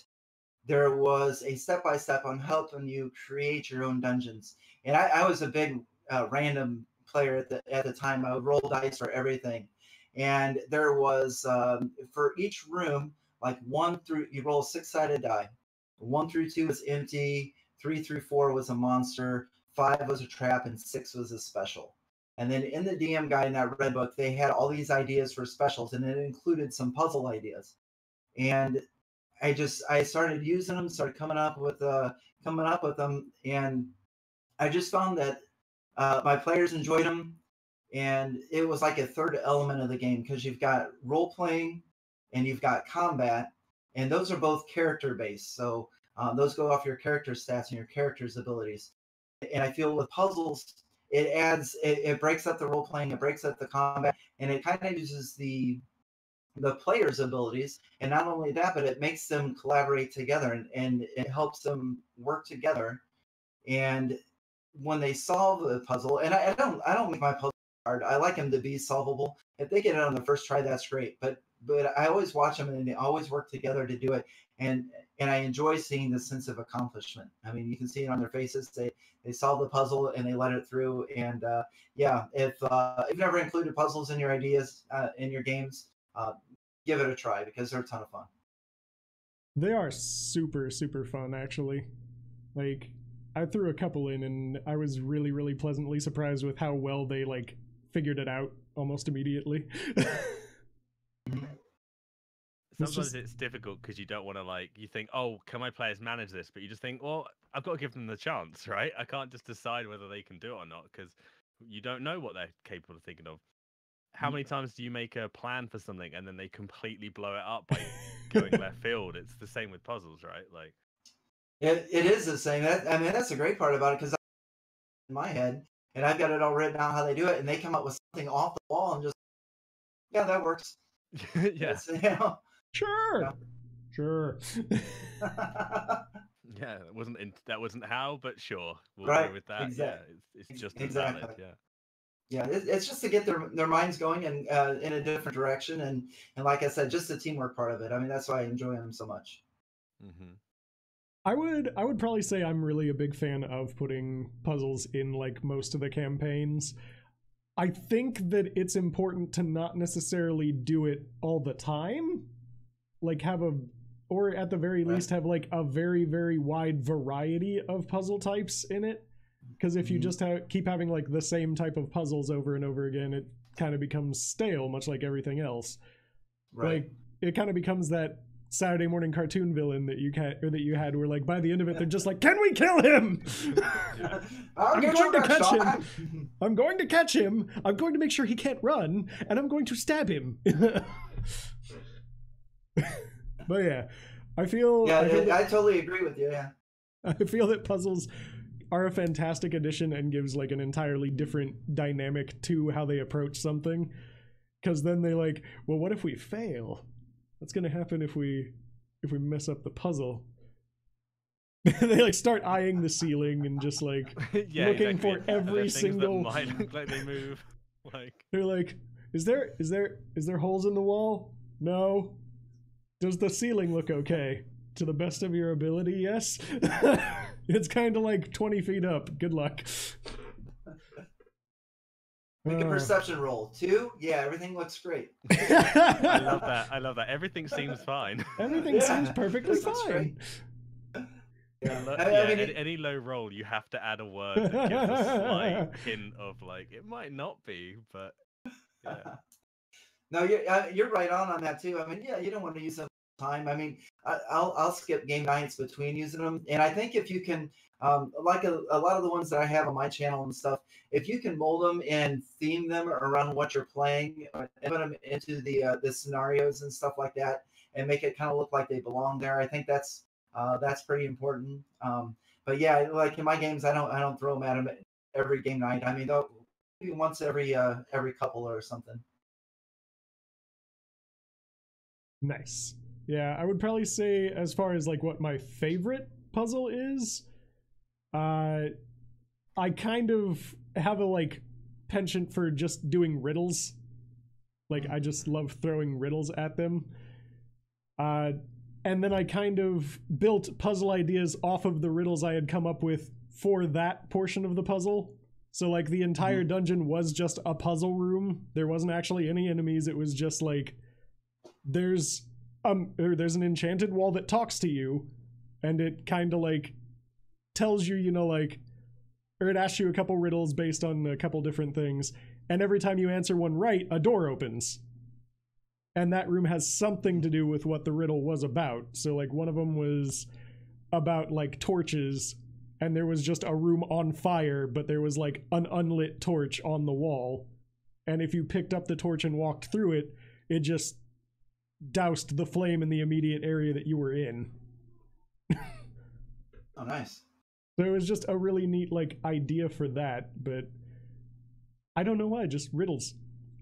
there was a step-by-step on helping you create your own dungeons. And I was a big random player at the time. I would roll dice for everything. And there was, for each room, like you roll a 6-sided die. 1 through 2 was empty, 3 through 4 was a monster, 5 was a trap, and 6 was a special. And then in the DM guide in that red book, they had all these ideas for specials, and it included some puzzle ideas. And I started using them, started coming up with them, and I just found that my players enjoyed them, and it was like a third element of the game because you've got role playing and you've got combat, and those are both character based. So those go off your character stats and your character's abilities. And I feel with puzzles, it breaks up the role playing, it breaks up the combat, and it kind of uses the player's abilities. And not only that, but it makes them collaborate together, and it helps them work together. And when they solve the puzzle, and I don't make my puzzle hard. I like them to be solvable. If they get it on the first try, that's great. But I always watch them, and they always work together to do it. And I enjoy seeing the sense of accomplishment. I mean, you can see it on their faces. They solve the puzzle and they let it through. And if you've never included puzzles in your ideas in your games, give it a try because they're a ton of fun. They are super, super fun, actually. Like, I threw a couple in, and I was really, really pleasantly surprised with how well they, like, figured it out almost immediately. Sometimes it's difficult because you don't want to, you think, oh, can my players manage this? But you just think, well, I've got to give them the chance, right? I can't just decide whether they can do it or not because you don't know what they're capable of thinking of. How many times do you make a plan for something and then they completely blow it up by going left field? It's the same with puzzles, right? Like, it is the same. That's the great part about it because in my head, and I've got it all written out how they do it, and they come up with something off the wall and just, yeah, that works. Yeah. Sure. Sure. Yeah, that wasn't how, but sure, we'll go with that. Exactly. Yeah, it's just exactly. valid. Yeah. Yeah, it's just to get their minds going and in a different direction, and like I said, just the teamwork part of it. I mean, that's why I enjoy them so much. Mm-hmm. I would probably say I'm really a big fan of putting puzzles in like most of the campaigns. I think that it's important to not necessarily do it all the time. Like or at the very least have like a very, very wide variety of puzzle types in it. Because if you just keep having like the same type of puzzles over and over again, it kind of becomes stale, much like everything else. Right. Like it kind of becomes that Saturday morning cartoon villain that you had, where like by the end of it they're just like, can we kill him? I'm going to catch him. I'm going to catch him. I'm going to make sure he can't run, and I'm going to stab him. But yeah, I feel I totally agree with you. Yeah. I feel that puzzles are a fantastic addition and gives like an entirely different dynamic to how they approach something. Because then they like, well, what if we fail? What's gonna happen if we mess up the puzzle? They like start eyeing the ceiling and just like looking for every single. That might look like they move. Like they're like, is there holes in the wall? No. Does the ceiling look okay? To the best of your ability, yes. It's kind of like 20 feet up. Good luck. Make a perception roll. 2? Yeah, everything looks great. I love that. Everything seems fine. Everything seems perfectly fine. Any low roll, you have to add a word that gives a slight hint of like it might not be, but yeah. No, you're right on that too. I mean, yeah, you don't want to use them time. I mean, I'll skip game nights between using them, and I think if you can, like a lot of the ones that I have on my channel and stuff, if you can mold them and theme them around what you're playing, and put them into the scenarios and stuff like that, and make it kind of look like they belong there, I think that's pretty important. But yeah, like in my games, I don't throw them at them every game night. I mean, maybe once every couple or something. Nice. Yeah, I would probably say as far as like what my favorite puzzle is, I kind of have a like penchant for just doing riddles. Like I just love throwing riddles at them. And then I kind of built puzzle ideas off of the riddles I had come up with for that portion of the puzzle. So like the entire dungeon was just a puzzle room. There wasn't actually any enemies. It was just like there's an enchanted wall that talks to you, and it kind of like tells you, you know, like, or it asks you a couple riddles based on a couple different things, and every time you answer one right, a door opens. And that room has something to do with what the riddle was about. So like one of them was about like torches, and there was just a room on fire, but there was like an unlit torch on the wall. And if you picked up the torch and walked through it, it just doused the flame in the immediate area that you were in. Oh, nice. So it was just a really neat like idea for that, but I don't know why, just riddles.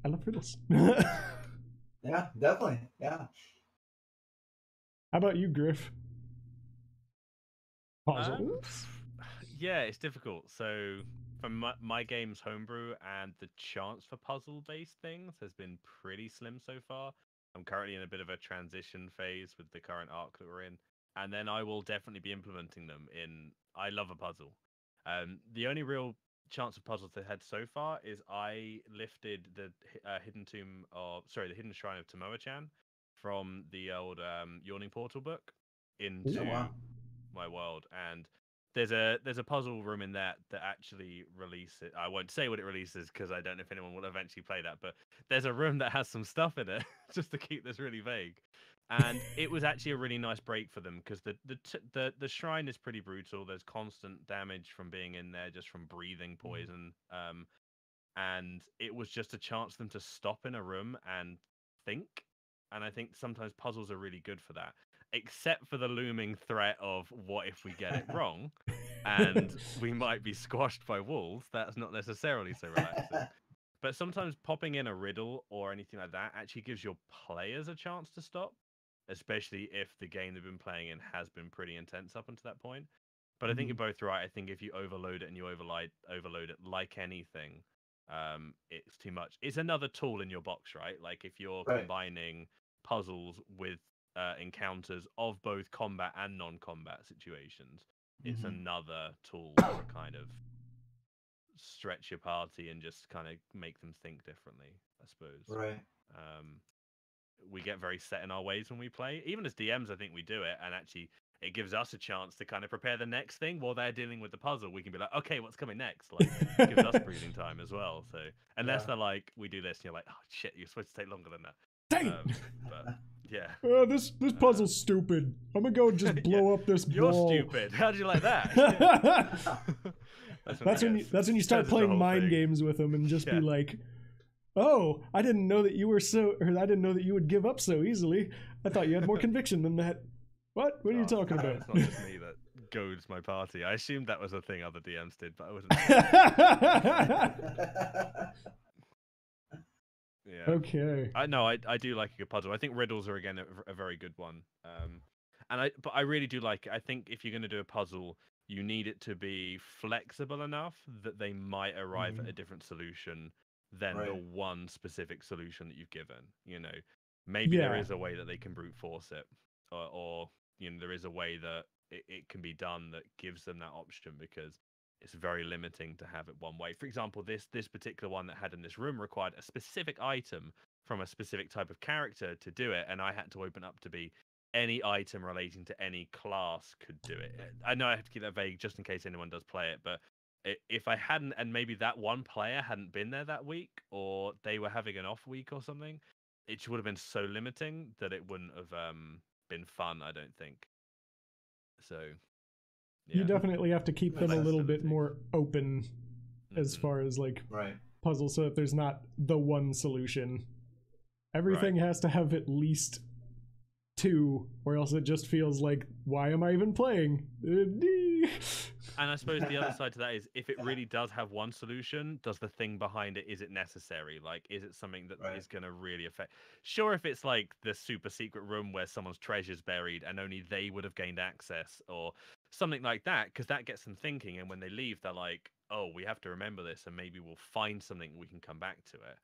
I love riddles. Yeah, definitely. Yeah. How about you, Griff? Puzzles? Yeah, it's difficult. So for my game's homebrew and the chance for puzzle-based things has been pretty slim so far. I'm currently in a bit of a transition phase with the current arc that we're in, and then I will definitely be implementing them in. I love a puzzle. The only real chance of puzzles they had so far is I lifted the the Hidden Shrine of Tomoa-chan from the old Yawning Portal book into my world, and there's a puzzle room in that actually releases. I won't say what it releases because I don't know if anyone will eventually play that, but there's a room that has some stuff in it just to keep this really vague. And it was actually a really nice break for them because the shrine is pretty brutal. There's constant damage from being in there, just from breathing poison. And it was just a chance for them to stop in a room and think. And I think sometimes puzzles are really good for that, except for the looming threat of what if we get it wrong and we might be squashed by wolves. That's not necessarily so relaxing. But sometimes popping in a riddle or anything like that actually gives your players a chance to stop, especially if the game they've been playing in has been pretty intense up until that point. But I think you're both right. I think if you overload it and you overload it like anything, it's too much. It's another tool in your box, right? Like if you're combining puzzles with encounters of both combat and non-combat situations, it's another tool to kind of stretch your party and just kind of make them think differently, I suppose. Right. We get very set in our ways when we play. Even as DMs, I think we do it, and actually it gives us a chance to kind of prepare the next thing while they're dealing with the puzzle. We can be like, okay, what's coming next? Like, it gives us breathing time as well. So unless they're like, we do this, and you're like, oh shit, you're supposed to take longer than that. Dang it! But yeah. This puzzle's stupid. I'm gonna go just blow up this You're ball. stupid. How do you like that? That's when you start playing mind games with them and just be like, "Oh, I didn't know that you were I didn't know that you would give up so easily. I thought you had more conviction than that." What? What are you talking about? It's not just me that goads my party. I assumed that was a thing other DMs did, but I wasn't. Yeah. Okay. I do like a good puzzle. I think riddles are again a very good one. But I really do like it. I think if you're going to do a puzzle, you need it to be flexible enough that they might arrive at a different solution than the one specific solution that you've given. You know, maybe there is a way that they can brute force it, or you know, there is a way that it can be done that gives them that option, because it's very limiting to have it one way. For example, this particular one that had in this room required a specific item from a specific type of character to do it, and I had to open up to be any item relating to any class could do it. I know I have to keep that vague just in case anyone does play it, but if I hadn't, and maybe that one player hadn't been there that week, or they were having an off week or something, it would have been so limiting that it wouldn't have been fun, I don't think. So you definitely have to keep them a little bit more open as far as like puzzles, so that there's not the one solution. Everything has to have at least two, or else it just feels like, why am I even playing? And I suppose the other side to that is, if it really does have one solution, does the thing behind it, is it necessary? Like, is it something that is going to really affect? Sure, if it's like the super secret room where someone's treasure's buried and only they would have gained access, or something like that, because that gets them thinking, and when they leave, they're like, oh, we have to remember this, and maybe we'll find something we can come back to it.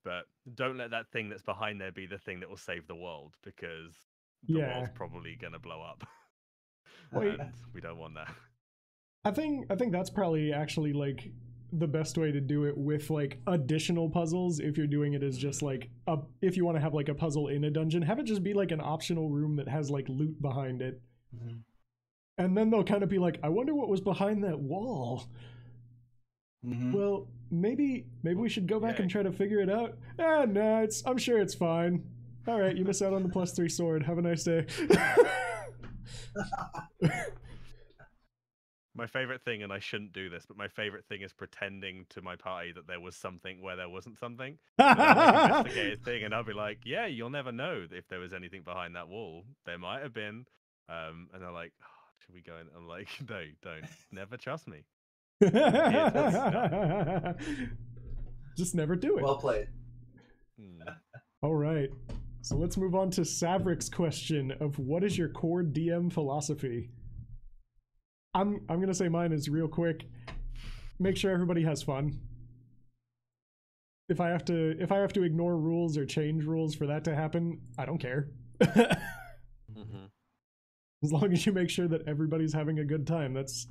But don't let that thing that's behind there be the thing that will save the world, because the world's probably going to blow up. And we don't want that. I think that's probably actually like the best way to do it with like additional puzzles. If you're doing it as just like if you want to have like a puzzle in a dungeon, have it just be like an optional room that has like loot behind it. And then they'll kind of be like, I wonder what was behind that wall. Well, maybe we should go back and try to figure it out. No, I'm sure it's fine. All right, you miss out on the +3 sword. Have a nice day. My favorite thing, and I shouldn't do this, but my favorite thing is pretending to my party that there was something where there wasn't something. I'll investigate a thing, and I'll be like, yeah, you'll never know if there was anything behind that wall. There might have been. And they're like, oh, should we go in? I'm like, no, don't. Never trust me. Just never do it. Well played. All right. So let's move on to Savrik's question of, what is your core DM philosophy? I'm gonna say mine is real quick. Make sure everybody has fun. If I have to ignore rules or change rules for that to happen, I don't care. As long as you make sure that everybody's having a good time. That's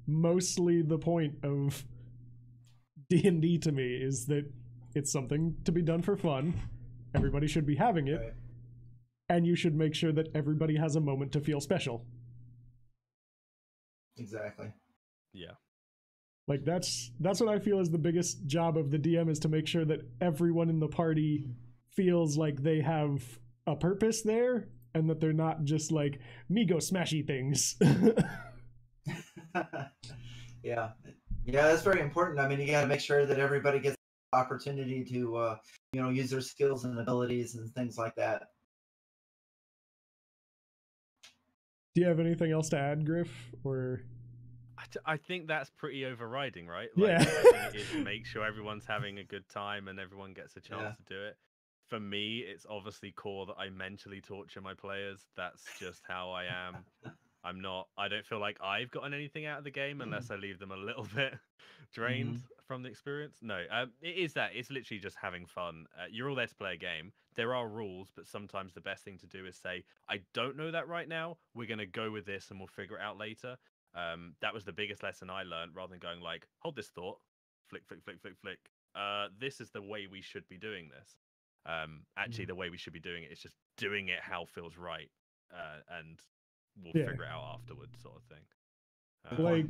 mostly the point of D&D to me, is that it's something to be done for fun. Everybody should be having it. And you should make sure that everybody has a moment to feel special. Exactly. Yeah. Like that's what I feel is the biggest job of the DM, is to make sure that everyone in the party feels like they have a purpose there, and that they're not just like, me go smashy things. Yeah, that's very important. I mean, you got to make sure that everybody gets the opportunity to use their skills and abilities and things like that. Do you have anything else to add, Gryff? Or I think that's pretty overriding, right? Like, is make sure everyone's having a good time and everyone gets a chance to do it. For me, it's obviously core that I mentally torture my players. That's just how I am. I don't feel like I've gotten anything out of the game unless I leave them a little bit drained from the experience. No, it's literally just having fun. You're all there to play a game. There are rules, but sometimes the best thing to do is say, I don't know that right now. We're going to go with this and we'll figure it out later. That was the biggest lesson I learned, rather than going like, hold this thought, flick, flick, flick, flick, flick. This is the way we should be doing this. Actually, the way we should be doing it is just doing it how feels right. And we'll figure it out afterwards, sort of thing. Like,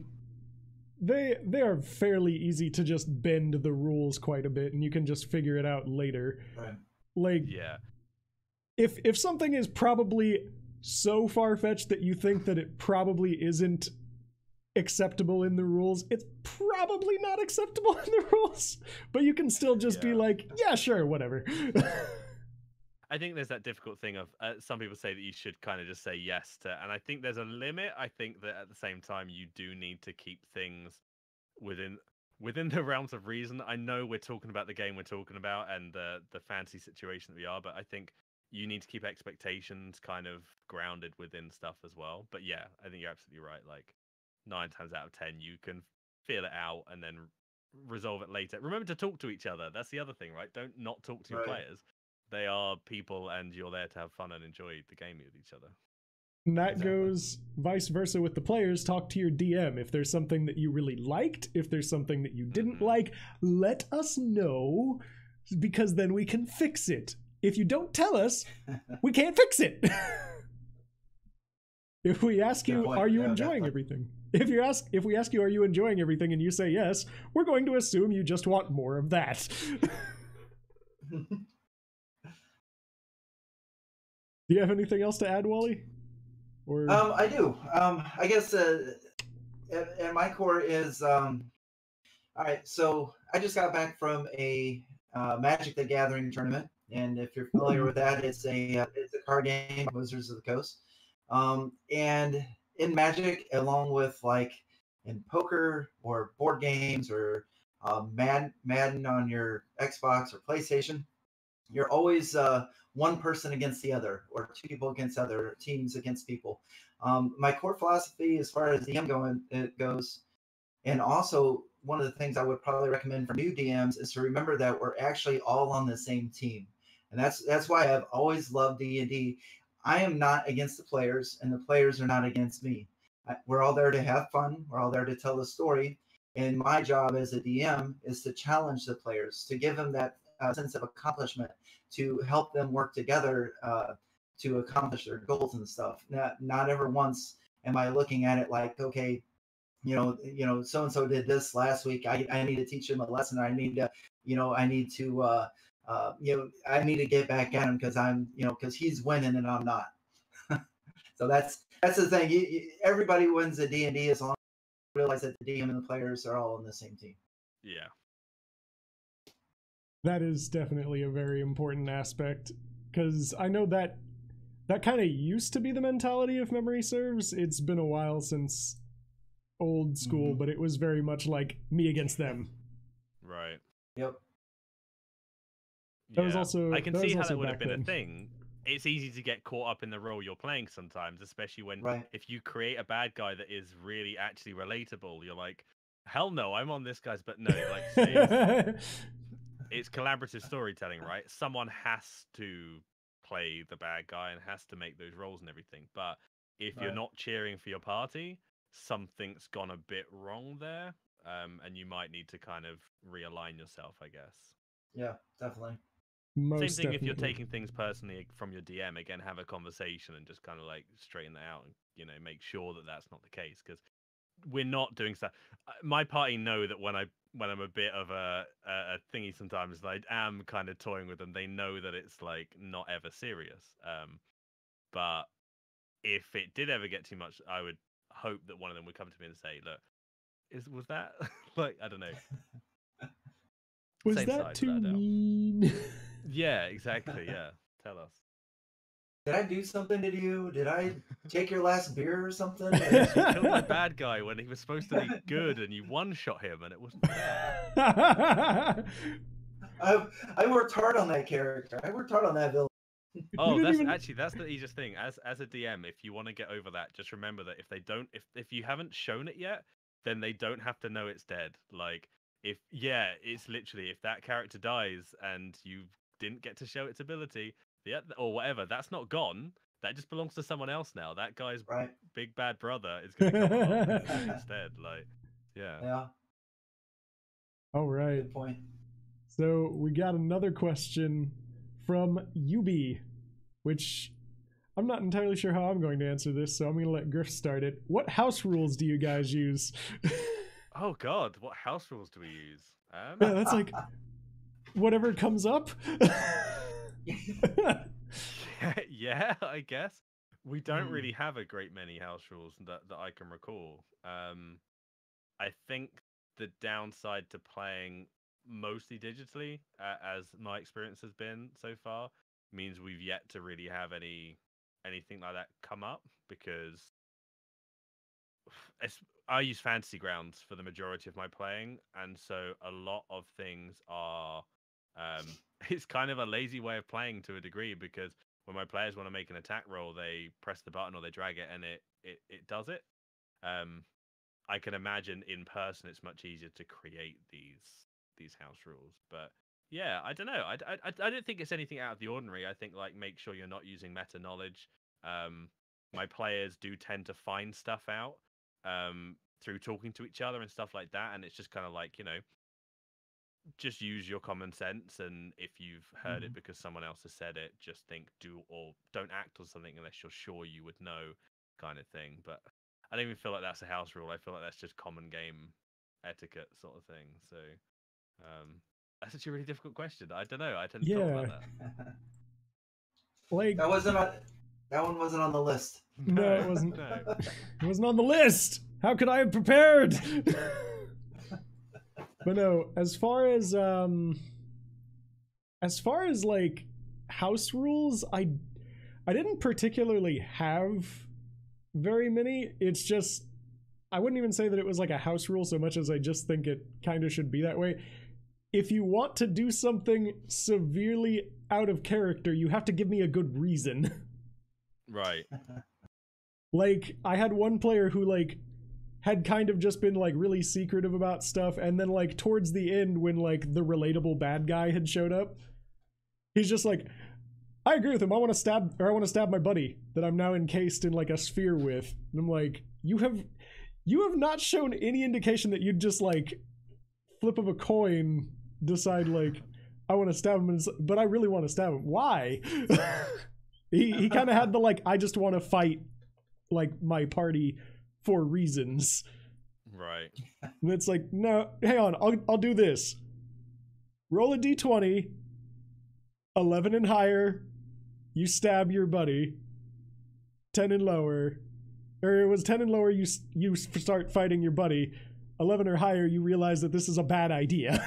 they are fairly easy to just bend the rules quite a bit, and you can just figure it out later. Right. Like, if something is probably so far-fetched that you think that it probably isn't acceptable in the rules, it's probably not acceptable in the rules, but you can still just be like, yeah, sure, whatever. I think there's that difficult thing of some people say that you should kind of just say yes to, and I think there's a limit. I think that at the same time you do need to keep things within the realms of reason. I know we're talking about the game we're talking about and the fantasy situation that we are, but I think you need to keep expectations kind of grounded within stuff as well. But yeah, I think you're absolutely right. Like 9 times out of 10, you can feel it out and then resolve it later. Remember to talk to each other. That's the other thing, right? Don't not talk to your players. They are people, and you're there to have fun and enjoy the game with each other. And that goes vice versa with the players. Talk to your DM. If there's something that you really liked, if there's something that you didn't like, let us know, because then we can fix it. If you don't tell us, we can't fix it. If we ask you, are you enjoying everything? If we ask you, are you enjoying everything, and you say yes, we're going to assume you just want more of that. Do you have anything else to add, Wally? Or I do. I guess at my core is all right. So I just got back from a Magic the Gathering tournament, and if you're familiar with that, it's a card game, Wizards of the Coast. And in Magic, along with like in poker or board games or Madden on your Xbox or PlayStation, you're always one person against the other, or two people against other teams against people. My core philosophy, as far as DM goes, and also one of the things I would probably recommend for new DMs is to remember that we're actually all on the same team, and that's why I've always loved D&D. I am not against the players, and the players are not against me. We're all there to have fun. We're all there to tell the story. And my job as a DM is to challenge the players, to give them that sense of accomplishment, to help them work together to accomplish their goals and stuff. Not ever once am I looking at it like, okay, so and so did this last week. I need to teach him a lesson. I need to get back at him because he's winning and I'm not. So that's the thing. Everybody wins at D&D as long as you realize that the DM and the players are all on the same team. Yeah. That is definitely a very important aspect, because I know that kind of used to be the mentality, if memory serves. It's been a while since old school, but it was very much like me against them. Right. Yep. That was also, I can see how that would back have been then. a thing. It's easy to get caught up in the role you're playing sometimes, especially when if you create a bad guy that is really actually relatable, you're like, hell no, I'm on this guy's, but no, like it's collaborative storytelling, right? Someone has to play the bad guy and has to make those roles and everything. But if you're not cheering for your party, something's gone a bit wrong there, and you might need to kind of realign yourself, I guess. Yeah, definitely. Same thing if you're taking things personally from your DM. Again, have a conversation and just kind of like straighten that out and make sure that that's not the case, because we're not doing stuff. My party know that when I'm a bit of a thingy sometimes, I am kind of toying with them. They know that it's like not ever serious. But if it did ever get too much, I would hope that one of them would come to me and say, "Look, was that like, I don't know? Was that too mean?" Yeah, exactly. Yeah, tell us. Did I do something to you? Did I take your last beer or something? You killed my bad guy when he was supposed to be good, and you one-shot him, and it wasn't fair. I worked hard on that character. I worked hard on that villain. Oh, that's the easiest thing. As a DM, if you want to get over that, just remember that if you haven't shown it yet, then they don't have to know it's dead. Like it's literally, if that character dies and you didn't get to show its ability, or whatever, that's not gone. That just belongs to someone else now. That guy's big bad brother is going to come along instead. Like, yeah. All right. Good point. So we got another question from Yubi, which I'm not entirely sure how I'm going to answer this, so I'm going to let Griff start it. What house rules do you guys use? Oh God, what house rules do we use? Yeah, that's like whatever comes up. Yeah, I guess. We don't Hmm. really have a great many house rules that I can recall. I think the downside to playing mostly digitally, as my experience has been so far, means we've yet to really have anything like that come up because I use fantasy grounds for the majority of my playing, and so a lot of things are. It's kind of a lazy way of playing to a degree because when my players want to make an attack roll, they press the button or they drag it, and it does it. Um, I can imagine in person it's much easier to create these house rules, but yeah, I don't know. I don't think it's anything out of the ordinary. I think like make sure you're not using meta knowledge. Um, my players do tend to find stuff out through talking to each other and stuff like that, and it's just kind of like just use your common sense, and if you've heard it Hmm. because someone else has said it, just think do or don't act on something unless you're sure you would know, kind of thing. But I don't even feel like that's a house rule. I feel like that's just common game etiquette sort of thing. So that's actually a really difficult question. I don't know. I hadn't thought about Yeah, that. like That wasn't on. That one wasn't on the list. no, it No, wasn't. no. It wasn't on the list. How could I have prepared? But no, as far as like house rules, I didn't particularly have very many. It's just I wouldn't even say that it was like a house rule so much as I just think it kind of should be that way. If you want to do something severely out of character, you have to give me a good reason. Right. Like I had one player who like had kind of just been like really secretive about stuff, and then like towards the end when like the relatable bad guy had showed up, he's just like, I agree with him. I want to stab my buddy that I'm now encased in like a sphere with. And I'm like, you have not shown any indication that you'd just like flip of a coin decide like I want to stab him, but I really want to stab him. Why? he kind of had the like I just want to fight like my party for reasons. Right. And it's like, no, hang on, I'll do this. Roll a d20, 11 and higher, you stab your buddy. 10 and lower, or it was 10 and lower, you start fighting your buddy. 11 or higher, you realize that this is a bad idea.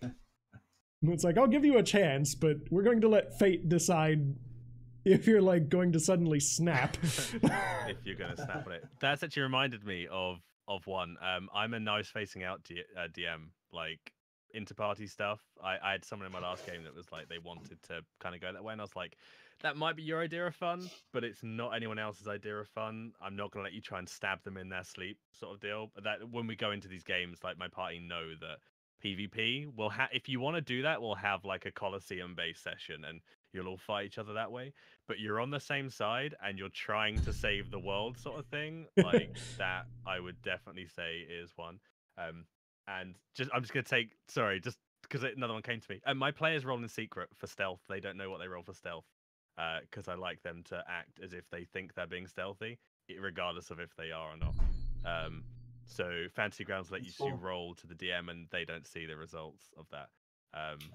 And it's like, I'll give you a chance, but we're going to let fate decide if you're like going to suddenly snap. If you're gonna snap on it, that's actually reminded me of one. I'm a nice facing out DM, like inter-party stuff. I had someone in my last game that was like they wanted to kind of go that way, and I was like, that might be your idea of fun, but it's not anyone else's idea of fun. I'm not gonna let you try and stab them in their sleep, sort of deal. That when we go into these games, like my party know that PvP will have. If you want to do that, we'll have like a Colosseum-based session, and you'll all fight each other that way. But you're on the same side and you're trying to save the world, sort of thing. Like that, I would definitely say is one. And I'm just gonna take just because another one came to me. And my players roll in secret for stealth. They don't know what they roll for stealth. Because I like them to act as if they think they're being stealthy, regardless of if they are or not. So Fantasy Grounds let you roll to the DM, and they don't see the results of that.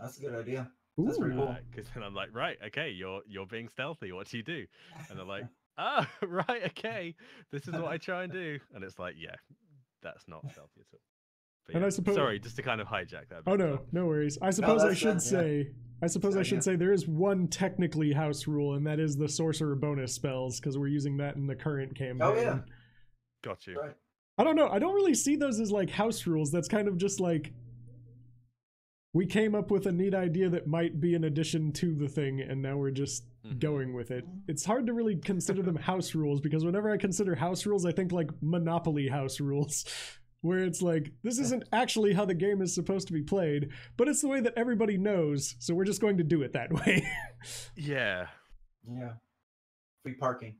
That's a good idea. That's pretty cool. Because then I'm like, right, okay, you're being stealthy. What do you do? And they're like, oh, right, okay, this is what I try and do. And it's like, yeah, that's not stealthy at all. But And yeah, I suppose, sorry, just to kind of hijack that. Oh no, no worries. I suppose I should say. I suppose I should yeah. say there is one technically house rule, and that is the sorcerer bonus spells, because we're using that in the current campaign. Oh yeah, got you. Right. I don't know. I don't really see those as like house rules. That's kind of just like we came up with a neat idea that might be an addition to the thing, and now we're just going with it. It's hard to really consider them house rules, because whenever I consider house rules, I think like Monopoly house rules, where it's like, this isn't actually how the game is supposed to be played, but it's the way that everybody knows, so we're just going to do it that way. Yeah. Yeah. Free parking.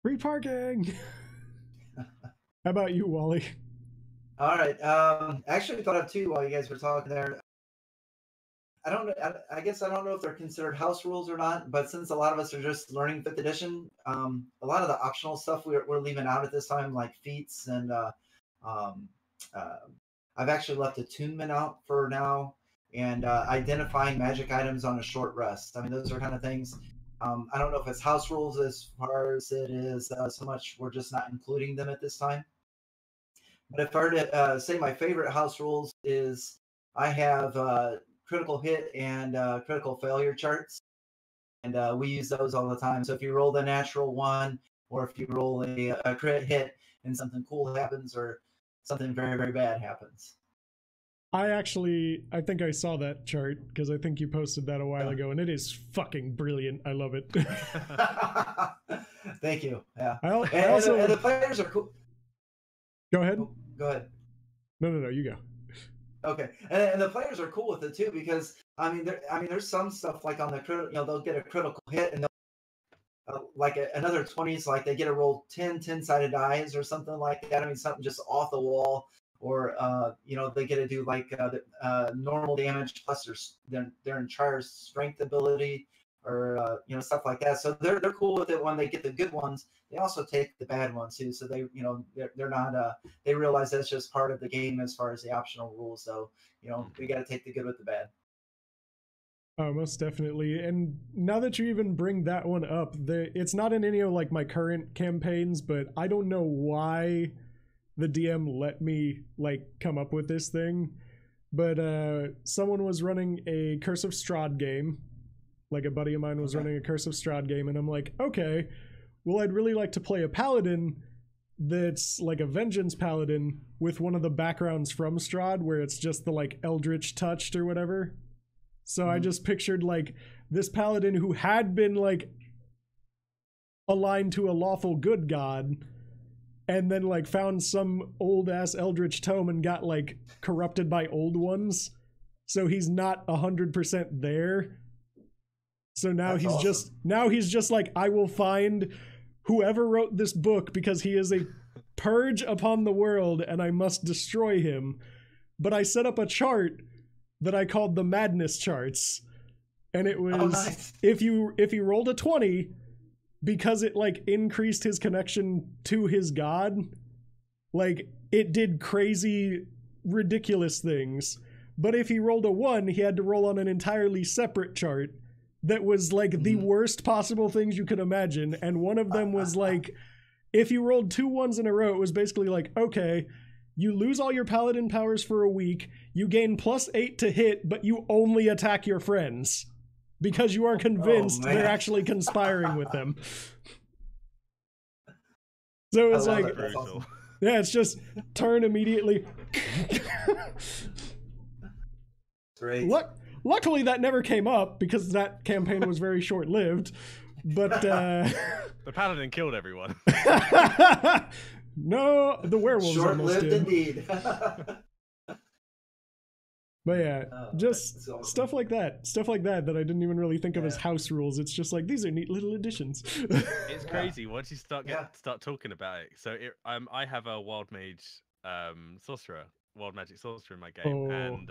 Free parking! How about you, Wally? All right. Actually, I thought of two while you guys were talking there. I don't know. I guess I don't know if they're considered house rules or not. But since a lot of us are just learning 5th edition, a lot of the optional stuff we're leaving out at this time, like feats, and I've actually left attunement out for now. and identifying magic items on a short rest. I mean, those are kind of things. I don't know if it's house rules as far as it is so much we're just not including them at this time. But if I were to say my favorite house rules is I have critical hit and critical failure charts, and we use those all the time. So if you roll the natural one, or if you roll a crit hit and something cool happens, or something very, very bad happens. I think I saw that chart because I think you posted that a while ago, and it is fucking brilliant. I love it. Thank you. Yeah. And the players are cool. Go ahead. Oh, go ahead. No, you go. Okay, and the players are cool with it too, because there's some stuff like on the critical, they'll get a critical hit and they'll like another 20s, like they get to roll 10-sided dice or something like that. I mean, something just off the wall, or they get to do like normal damage plus their entire strength ability, or stuff like that. So they're cool with it when they get the good ones. They also take the bad ones too. So they're not they realize that's just part of the game as far as the optional rules. So we got to take the good with the bad. Oh, most definitely. And now that you even bring that one up, it's not in any of like my current campaigns, but I don't know why the DM let me like come up with this thing. But someone was running a Curse of Strahd game. Like a buddy of mine was running a Curse of Strahd game, and I'm like, okay, well, I'd really like to play a paladin that's like a vengeance paladin with one of the backgrounds from Strahd where it's just the like eldritch touched or whatever. So I just pictured like this paladin who had been like aligned to a lawful good god, and then like found some old ass eldritch tome and got like corrupted by old ones. So he's not 100% there. So now he's just like, I will find whoever wrote this book because he is a purge upon the world and I must destroy him. But I set up a chart that I called the madness charts. And it was, nice. if you rolled a 20, because it like increased his connection to his god, like it did crazy, ridiculous things. But if he rolled a 1, he had to roll on an entirely separate chart that was like the worst possible things you could imagine. And one of them was like, if you rolled 2 1s in a row, it was basically like, okay, you lose all your paladin powers for a week, you gain +8 to hit, but you only attack your friends because you are convinced they're actually conspiring with them. So it's like, awesome. Yeah, it's just turn immediately. Great. Luckily, that never came up because that campaign was very short-lived. But the paladin killed everyone. No, the werewolves almost did. Short-lived indeed. But yeah, just awesome. Stuff like that that I didn't even really think of as house rules. It's just like, these are neat little additions. It's crazy once you start talking about it. So I have a wild magic sorcerer in my game, and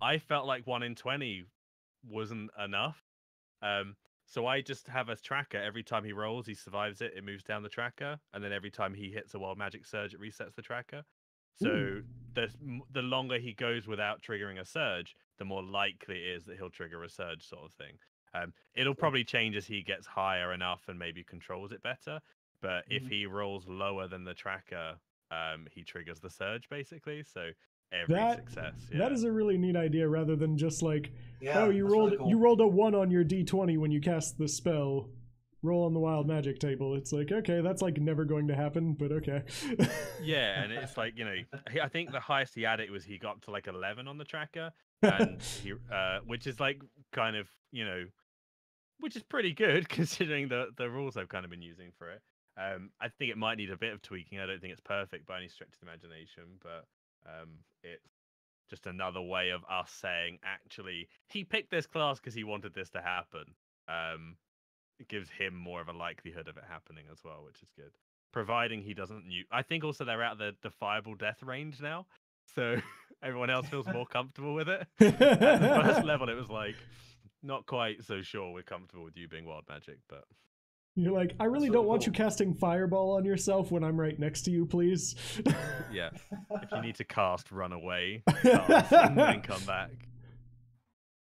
I felt like 1 in 20 wasn't enough. So I just have a tracker. Every time he rolls, he survives it. It moves down the tracker, and then every time he hits a wild magic surge, it resets the tracker. So the longer he goes without triggering a surge, the more likely it is that he'll trigger a surge, sort of thing. It'll probably change as he gets higher enough and maybe controls it better. But if he rolls lower than the tracker, he triggers the surge, basically. So every success. Yeah. That is a really neat idea, rather than just like, you rolled really cool. You rolled a 1 on your D20 when you cast the spell. Roll on the wild magic table. It's like, okay, that's like never going to happen, but okay. Yeah, and it's like, I think the highest he had it was he got to like 11 on the tracker, and he, which is like kind of, which is pretty good considering the rules I've kind of been using for it. I think it might need a bit of tweaking. I don't think it's perfect by any stretch of the imagination, but it's just another way of us saying, actually, he picked this class because he wanted this to happen. It gives him more of a likelihood of it happening as well, which is good. Providing he doesn't I think also they're out of the defiable death range now, so everyone else feels more comfortable with it. At the first level, it was like, not quite so sure we're comfortable with you being wild magic, but... You're like, I really don't want you casting Fireball on yourself when I'm right next to you, please. Yeah. If you need to cast, run away, cast, and then come back.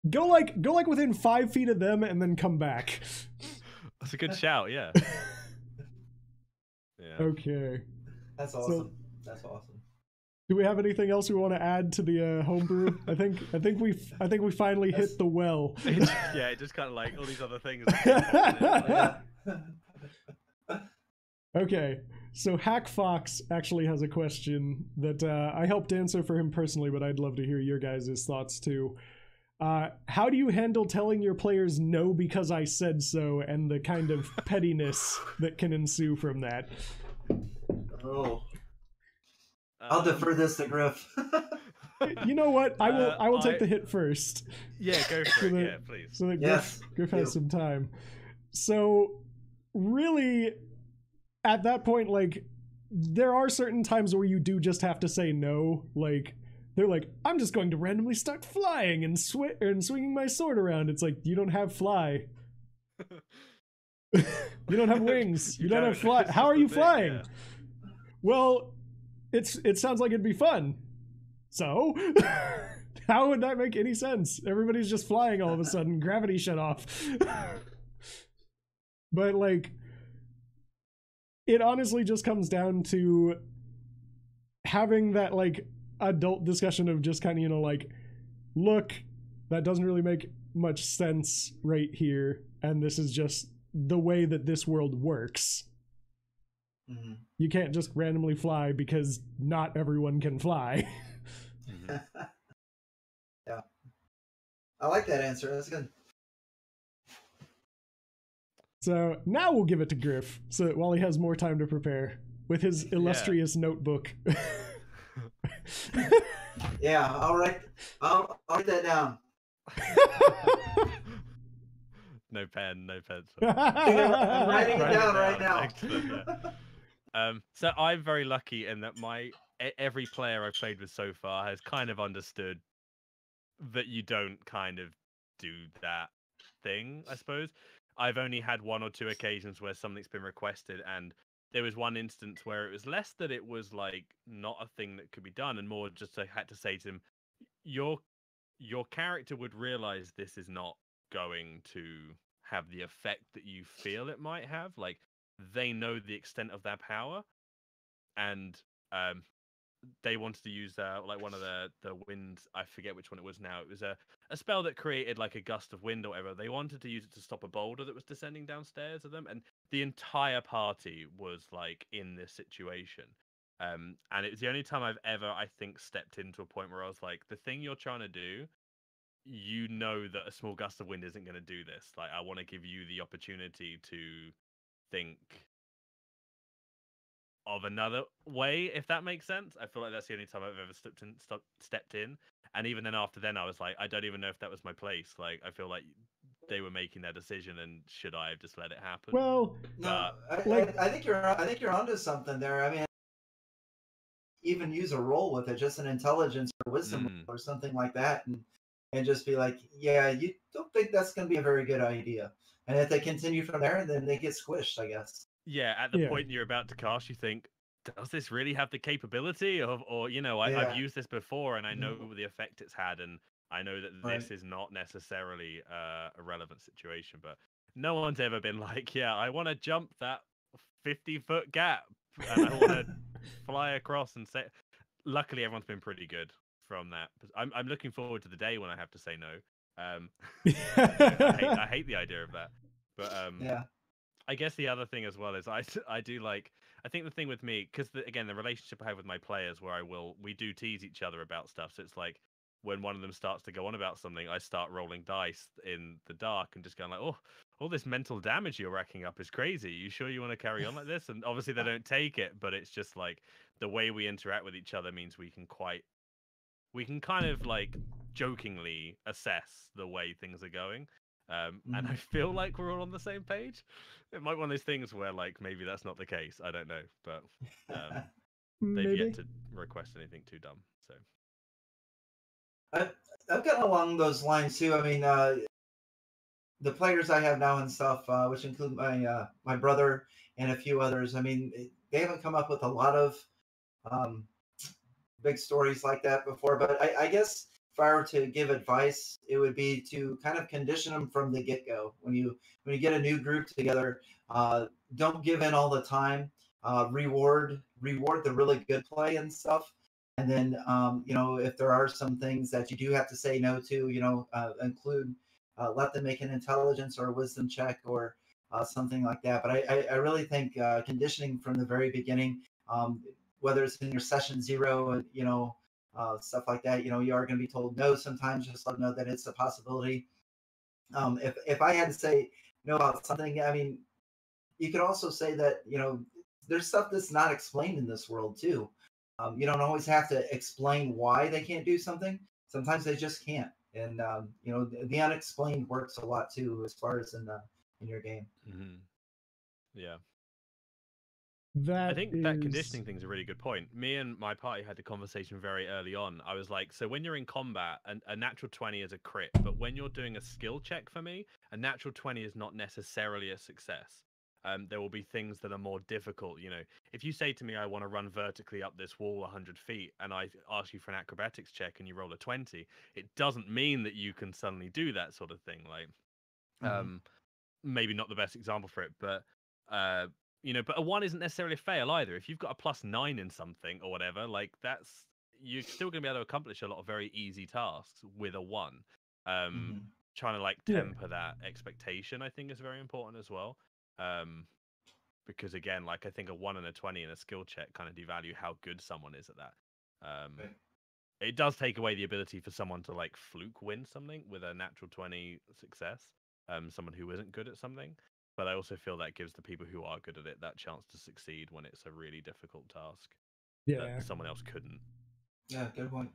Go like within 5 feet of them and then come back. That's a good shout. Yeah. Yeah. Okay. That's awesome. That's awesome. Do we have anything else we want to add to the homebrew? I think we finally hit the well. It just kind of like all these other things. Yeah. Okay, so Hack Fox actually has a question that I helped answer for him personally, but I'd love to hear your guys' thoughts too. How do you handle telling your players no because I said so, and the kind of pettiness that can ensue from that? Oh. I'll defer this to Griff. You know what? I will take the hit first. Yeah, go for it. Yeah, please. So that Yes, Griff has some time. So really, at that point, like, there are certain times where you do just have to say no. Like, they're like, I'm just going to randomly start flying and swinging my sword around. It's like, you don't have fly. You don't have wings. You don't have fly. How are you flying? Yeah. Well, it sounds like it'd be fun. So, how would that make any sense? Everybody's just flying all of a sudden. Gravity shut off. But, like, it honestly just comes down to having that, like, adult discussion of just kind of, you know, like, look, that doesn't really make much sense right here, and this is just the way that this world works. Mm-hmm. You can't just randomly fly because not everyone can fly. Yeah. I like that answer. That's good. So now we'll give it to Griff so that Wally has more time to prepare with his illustrious notebook. Yeah, I'll write that down. No pen, no pencil. I'm writing it down right now. Excellent, yeah. So I'm very lucky in that every player I've played with so far has kind of understood that you don't kind of do that thing, I suppose. I've only had 1 or 2 occasions where something's been requested, and there was one instance where it was less that it was like not a thing that could be done, and more just I had to say to him, your character would realize this is not going to have the effect that you feel it might have. Like, they know the extent of their power, and they wanted to use like one of the winds. I forget which one it was now. It was a spell that created like a gust of wind or whatever. They wanted to use it to stop a boulder that was descending downstairs of them, and the entire party was like in this situation. And it was the only time I've ever, I think, stepped into a point where I was like, the thing you're trying to do, you know that a small gust of wind isn't going to do this. Like, I want to give you the opportunity to think of another way, if that makes sense. I feel like that's the only time I've ever stepped in. And even then, after then, I was like, I don't even know if that was my place. Like, I feel like they were making their decision, and should I have just let it happen? Well, no, I think you're onto something there. I mean, even use a roll with it, just an intelligence or wisdom or something like that, and just be like, yeah, you don't think that's going to be a very good idea. And if they continue from there, then they get squished, I guess. Yeah, at the point you're about to cast, you think, does this really have the capability of, or, you know, I've used this before and I know the effect it's had, and I know that this is not necessarily a relevant situation, but no one's ever been like, yeah, I want to jump that 50-foot gap and I want to fly across and say. Luckily, everyone's been pretty good from that. I'm looking forward to the day when I have to say no. I hate the idea of that, but yeah. I guess the other thing as well is I do like, I think the thing with me, because again, the relationship I have with my players, where we do tease each other about stuff. So it's like when one of them starts to go on about something, I start rolling dice in the dark and just going like, oh, all this mental damage you're racking up is crazy. You sure you want to carry on like this? And obviously they don't take it, but it's just like the way we interact with each other means we can kind of like jokingly assess the way things are going. And I feel like we're all on the same page. It might be one of those things where like maybe that's not the case. I don't know, but they've yet to request anything too dumb. So I've gotten along those lines too. I mean, the players I have now and stuff, which include my brother and a few others. I mean, they haven't come up with a lot of big stories like that before, but I guess if I were to give advice, it would be to kind of condition them from the get-go. When you get a new group together, don't give in all the time. Reward the really good play and stuff. And then, if there are some things that you do have to say no to, include, let them make an intelligence or a wisdom check or something like that. But I really think conditioning from the very beginning, whether it's in your session 0, stuff like that, you are going to be told no sometimes. Just let them know that it's a possibility. If I had to say no about something, I mean, you could also say that, there's stuff that's not explained in this world too. You don't always have to explain why they can't do something. Sometimes they just can't. And, the unexplained works a lot too, as far as in your game. Mm-hmm. Yeah. I think that conditioning thing's a really good point. Me and my party had the conversation very early on. I was like, so when you're in combat, a natural 20 is a crit, but when you're doing a skill check for me, a natural 20 is not necessarily a success. There will be things that are more difficult. If you say to me, I want to run vertically up this wall 100 feet, and I ask you for an acrobatics check and you roll a 20, it doesn't mean that you can suddenly do that sort of thing. Like, maybe not the best example for it, but but a 1 isn't necessarily a fail either. If you've got a +9 in something or whatever, like you're still going to be able to accomplish a lot of very easy tasks with a 1. Trying to like temper that expectation, I think, is very important as well. Because again, like I think a 1 and a 20 in a skill check kind of devalue how good someone is at that. It does take away the ability for someone to like fluke win something with a natural 20 success. Someone who isn't good at something. But I also feel that gives the people who are good at it that chance to succeed when it's a really difficult task that someone else couldn't. Yeah, good point.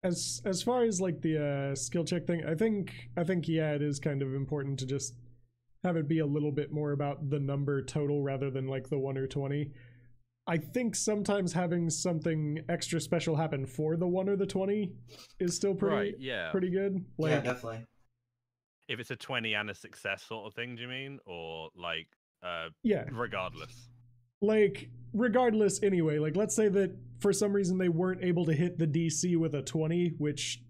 As far as like the skill check thing, I think it is kind of important to just have it be a little bit more about the number total rather than like the 1 or 20. I think sometimes having something extra special happen for the 1 or the 20 is still pretty good. Like, yeah, definitely. If it's a 20 and a success sort of thing, do you mean? Or like, regardless? Like, regardless anyway. Like, let's say that for some reason they weren't able to hit the DC with a 20, which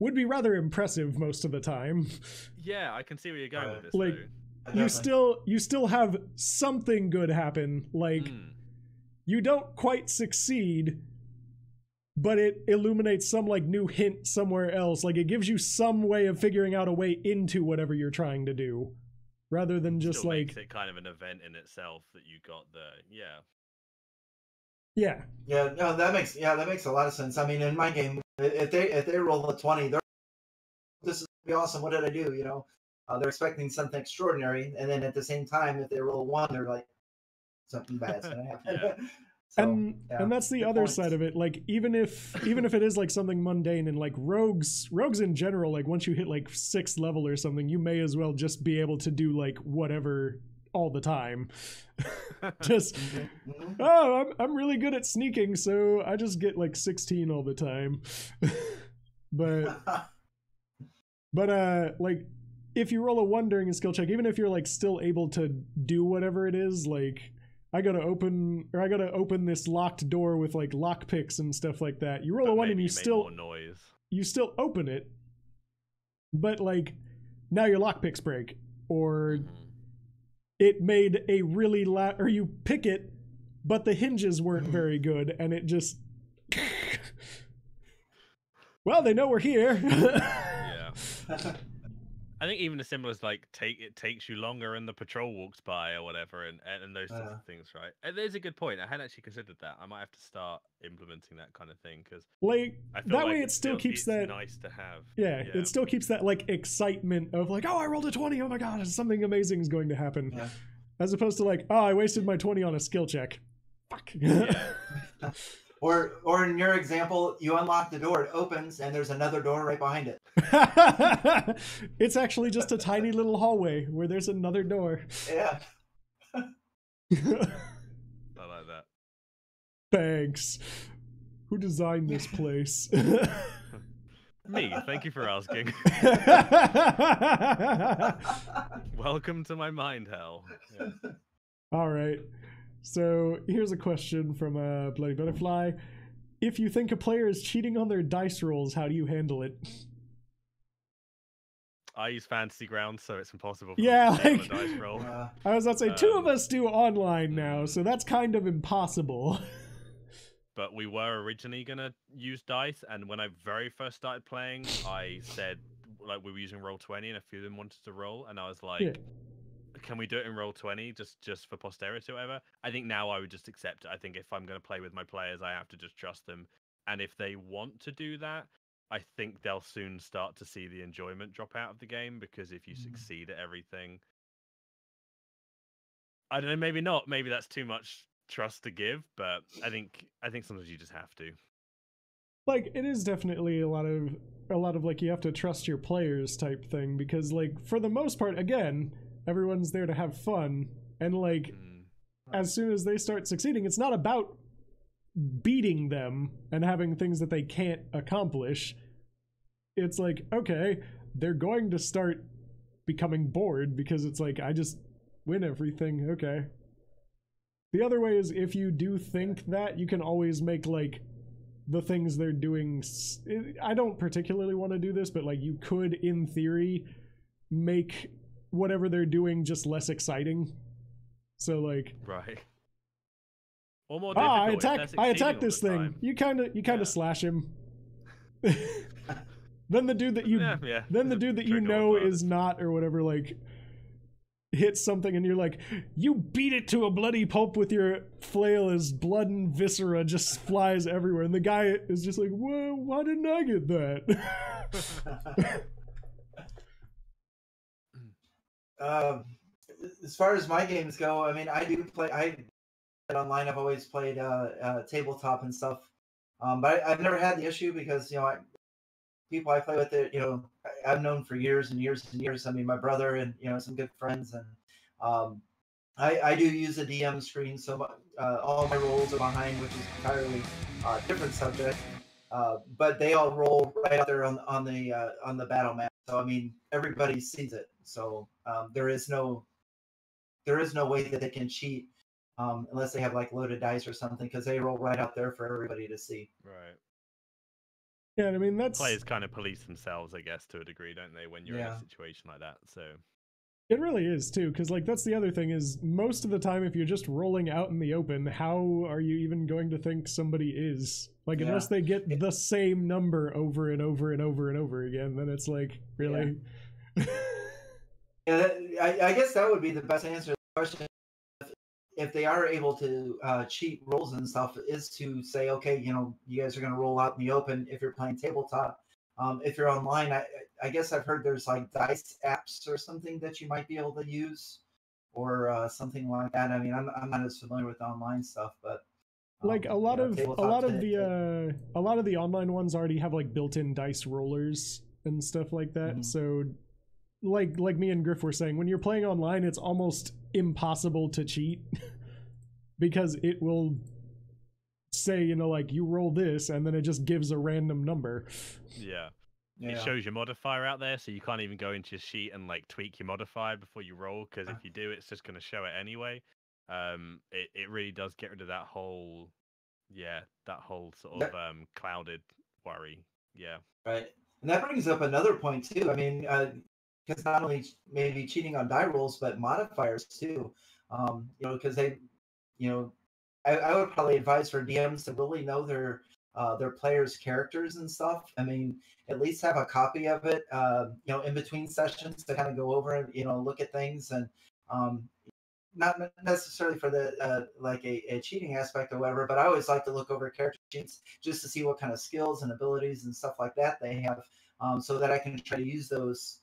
would be rather impressive most of the time. Yeah, I can see where you're going with this, like, though. You still have something good happen. Like, you don't quite succeed, but it illuminates some like new hint somewhere else. Like it gives you some way of figuring out a way into whatever you're trying to do, rather than just still like makes it kind of an event in itself that you got the No, that makes a lot of sense. I mean, in my game, if they roll a 20, this is gonna be awesome. What did I do? They're expecting something extraordinary, and then at the same time, if they roll a 1, they're like, something bad's gonna happen. So, and that's the other side of it. Like even if it is like something mundane, and like rogues in general, like once you hit like 6th level or something, you may as well just be able to do like whatever all the time. Just I'm really good at sneaking, so I just get like 16 all the time. but like if you roll a 1 during a skill check, even if you're like still able to do whatever it is, like I gotta open this locked door with like lock picks and stuff like that. You roll a 1 and you still open it, but like now your lock picks break, or it made a really loud, or you pick it, but the hinges weren't very good, and it just well, they know we're here. Yeah. I think even as simple as like it takes you longer and the patrol walks by or whatever, and those sorts of things, right? And there's a good point. I hadn't actually considered that. I might have to start implementing that kind of thing, because like that way it still keeps that nice to have. Yeah, it still keeps that like excitement of like, oh, I rolled a 20. Oh my god, something amazing is going to happen. Yeah. As opposed to like, oh, I wasted my 20 on a skill check. Fuck. Yeah. Or in your example, you unlock the door, it opens, and there's another door right behind it. It's actually just a tiny little hallway where there's another door. Yeah. I like that. Thanks. Who designed this place? Me, thank you for asking. Welcome to my mind hell. Yeah. All right. So here's a question from Bloody Butterfly. if you think a player is cheating on their dice rolls, how do you handle it? I use Fantasy Grounds, so it's impossible for Yeah, me to cheat on like- a dice roll. I was about to say, two of us do online now, so that's kind of impossible. But we were originally going to use dice, and when I very first started playing, I said, like, we were using Roll20, and a few of them wanted to roll, and I was like, Yeah. can we do it in Roll20 just for posterity or whatever? I think now I would just accept it. I think if I'm going to play with my players, I have to just trust them. And if they want to do that, I think they'll soon start to see the enjoyment drop out of the game, because if you succeed at everything, I don't know, maybe not. Maybe that's too much trust to give, but I think sometimes you just have to. Like, it is definitely a lot of like, you have to trust your players type thing, because like, for the most part, again, everyone's there to have fun, and like, as soon as they start succeeding, it's not about beating them and having things that they can't accomplish. It's like, okay, they're going to start becoming bored, because it's like, I just win everything. Okay. The other way is, if you do think that, you can always make like the things they're doing. I don't particularly want to do this, but like, you could, in theory, make whatever they're doing just less exciting. So like, right. Or more difficult. I attack this thing. You kind of slash him. Then the dude that you then the dude that you know is not, or whatever, like, hits something, and you're like, you beat it to a bloody pulp with your flail as blood and viscera just flies everywhere, and the guy is just like, whoa, why didn't I get that? As far as my games go, I mean, I do play. Online, I've always played tabletop and stuff, but I've never had the issue, because people I play with, it, I've known for years and years and years. I mean, my brother and some good friends, and I do use a DM screen, so all my rolls are behind, which is entirely different subject. But they all roll right out there on the battle map. So I mean, everybody sees it. So there is no way that they can cheat, unless they have like loaded dice or something, because they roll right out there for everybody to see. Right. Yeah, I mean, that's... Players kind of police themselves, I guess, to a degree, don't they, when you're in a situation like that, so... It really is, too, because, like, that's the other thing, is most of the time, if you're just rolling out in the open, how are you even going to think somebody is? Like, unless they get the same number over and over and over and over again, then it's like, really? Yeah, I guess that would be the best answer to the question. If they are able to cheat rolls and stuff, is to say, okay, you guys are going to roll out in the open if you're playing tabletop. If you're online, I guess I've heard there's like dice apps or something that you might be able to use, or something like that. I mean, I'm not as familiar with online stuff, but like a lot of the online ones already have like built-in dice rollers and stuff like that. Mm-hmm. So like me and Griff were saying, when you're playing online, it's almost impossible to cheat because it will say, like, you roll this, and then it just gives a random number. Yeah. It shows your modifier out there, so you can't even go into your sheet and like tweak your modifier before you roll, because if you do, it's just going to show it anyway. It really does get rid of that whole sort of clouded worry. Yeah. Right. And that brings up another point too. I mean, because not only maybe cheating on die rolls, but modifiers too. Because they, I would probably advise for DMs to really know their players' characters and stuff. I mean, at least have a copy of it, in between sessions to kind of go over and look at things, and not necessarily for the like a cheating aspect or whatever. But I always like to look over character sheets just to see what kind of skills and abilities and stuff like that they have, so that I can try to use those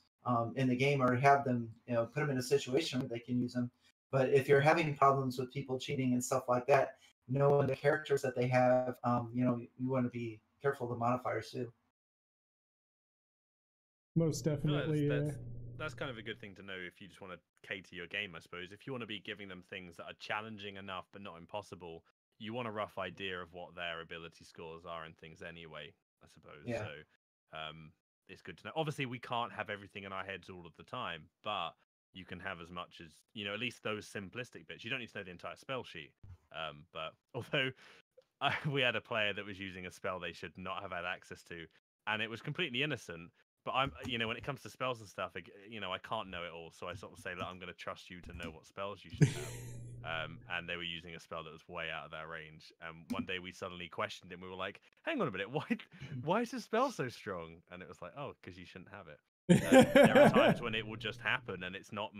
in the game, or have them, put them in a situation where they can use them. But if you're having problems with people cheating and stuff like that, knowing the characters that they have, you want to be careful of the modifiers too. Most definitely. That's kind of a good thing to know if you just want to cater your game, I suppose. If you want to be giving them things that are challenging enough but not impossible, you want a rough idea of what their ability scores are and things anyway, I suppose. Yeah. So it's good to know. Obviously, we can't have everything in our heads all of the time, but you can have as much as, at least those simplistic bits. You don't need to know the entire spell sheet. But although we had a player that was using a spell they should not have had access to, and it was completely innocent. But when it comes to spells and stuff, I can't know it all. So I sort of say that I'm going to trust you to know what spells you should have. And they were using a spell that was way out of their range. And one day we suddenly questioned it. And we were like, "Hang on a minute, why is this spell so strong?" And it was like, "Oh, because you shouldn't have it." There are times when it will just happen, and it's not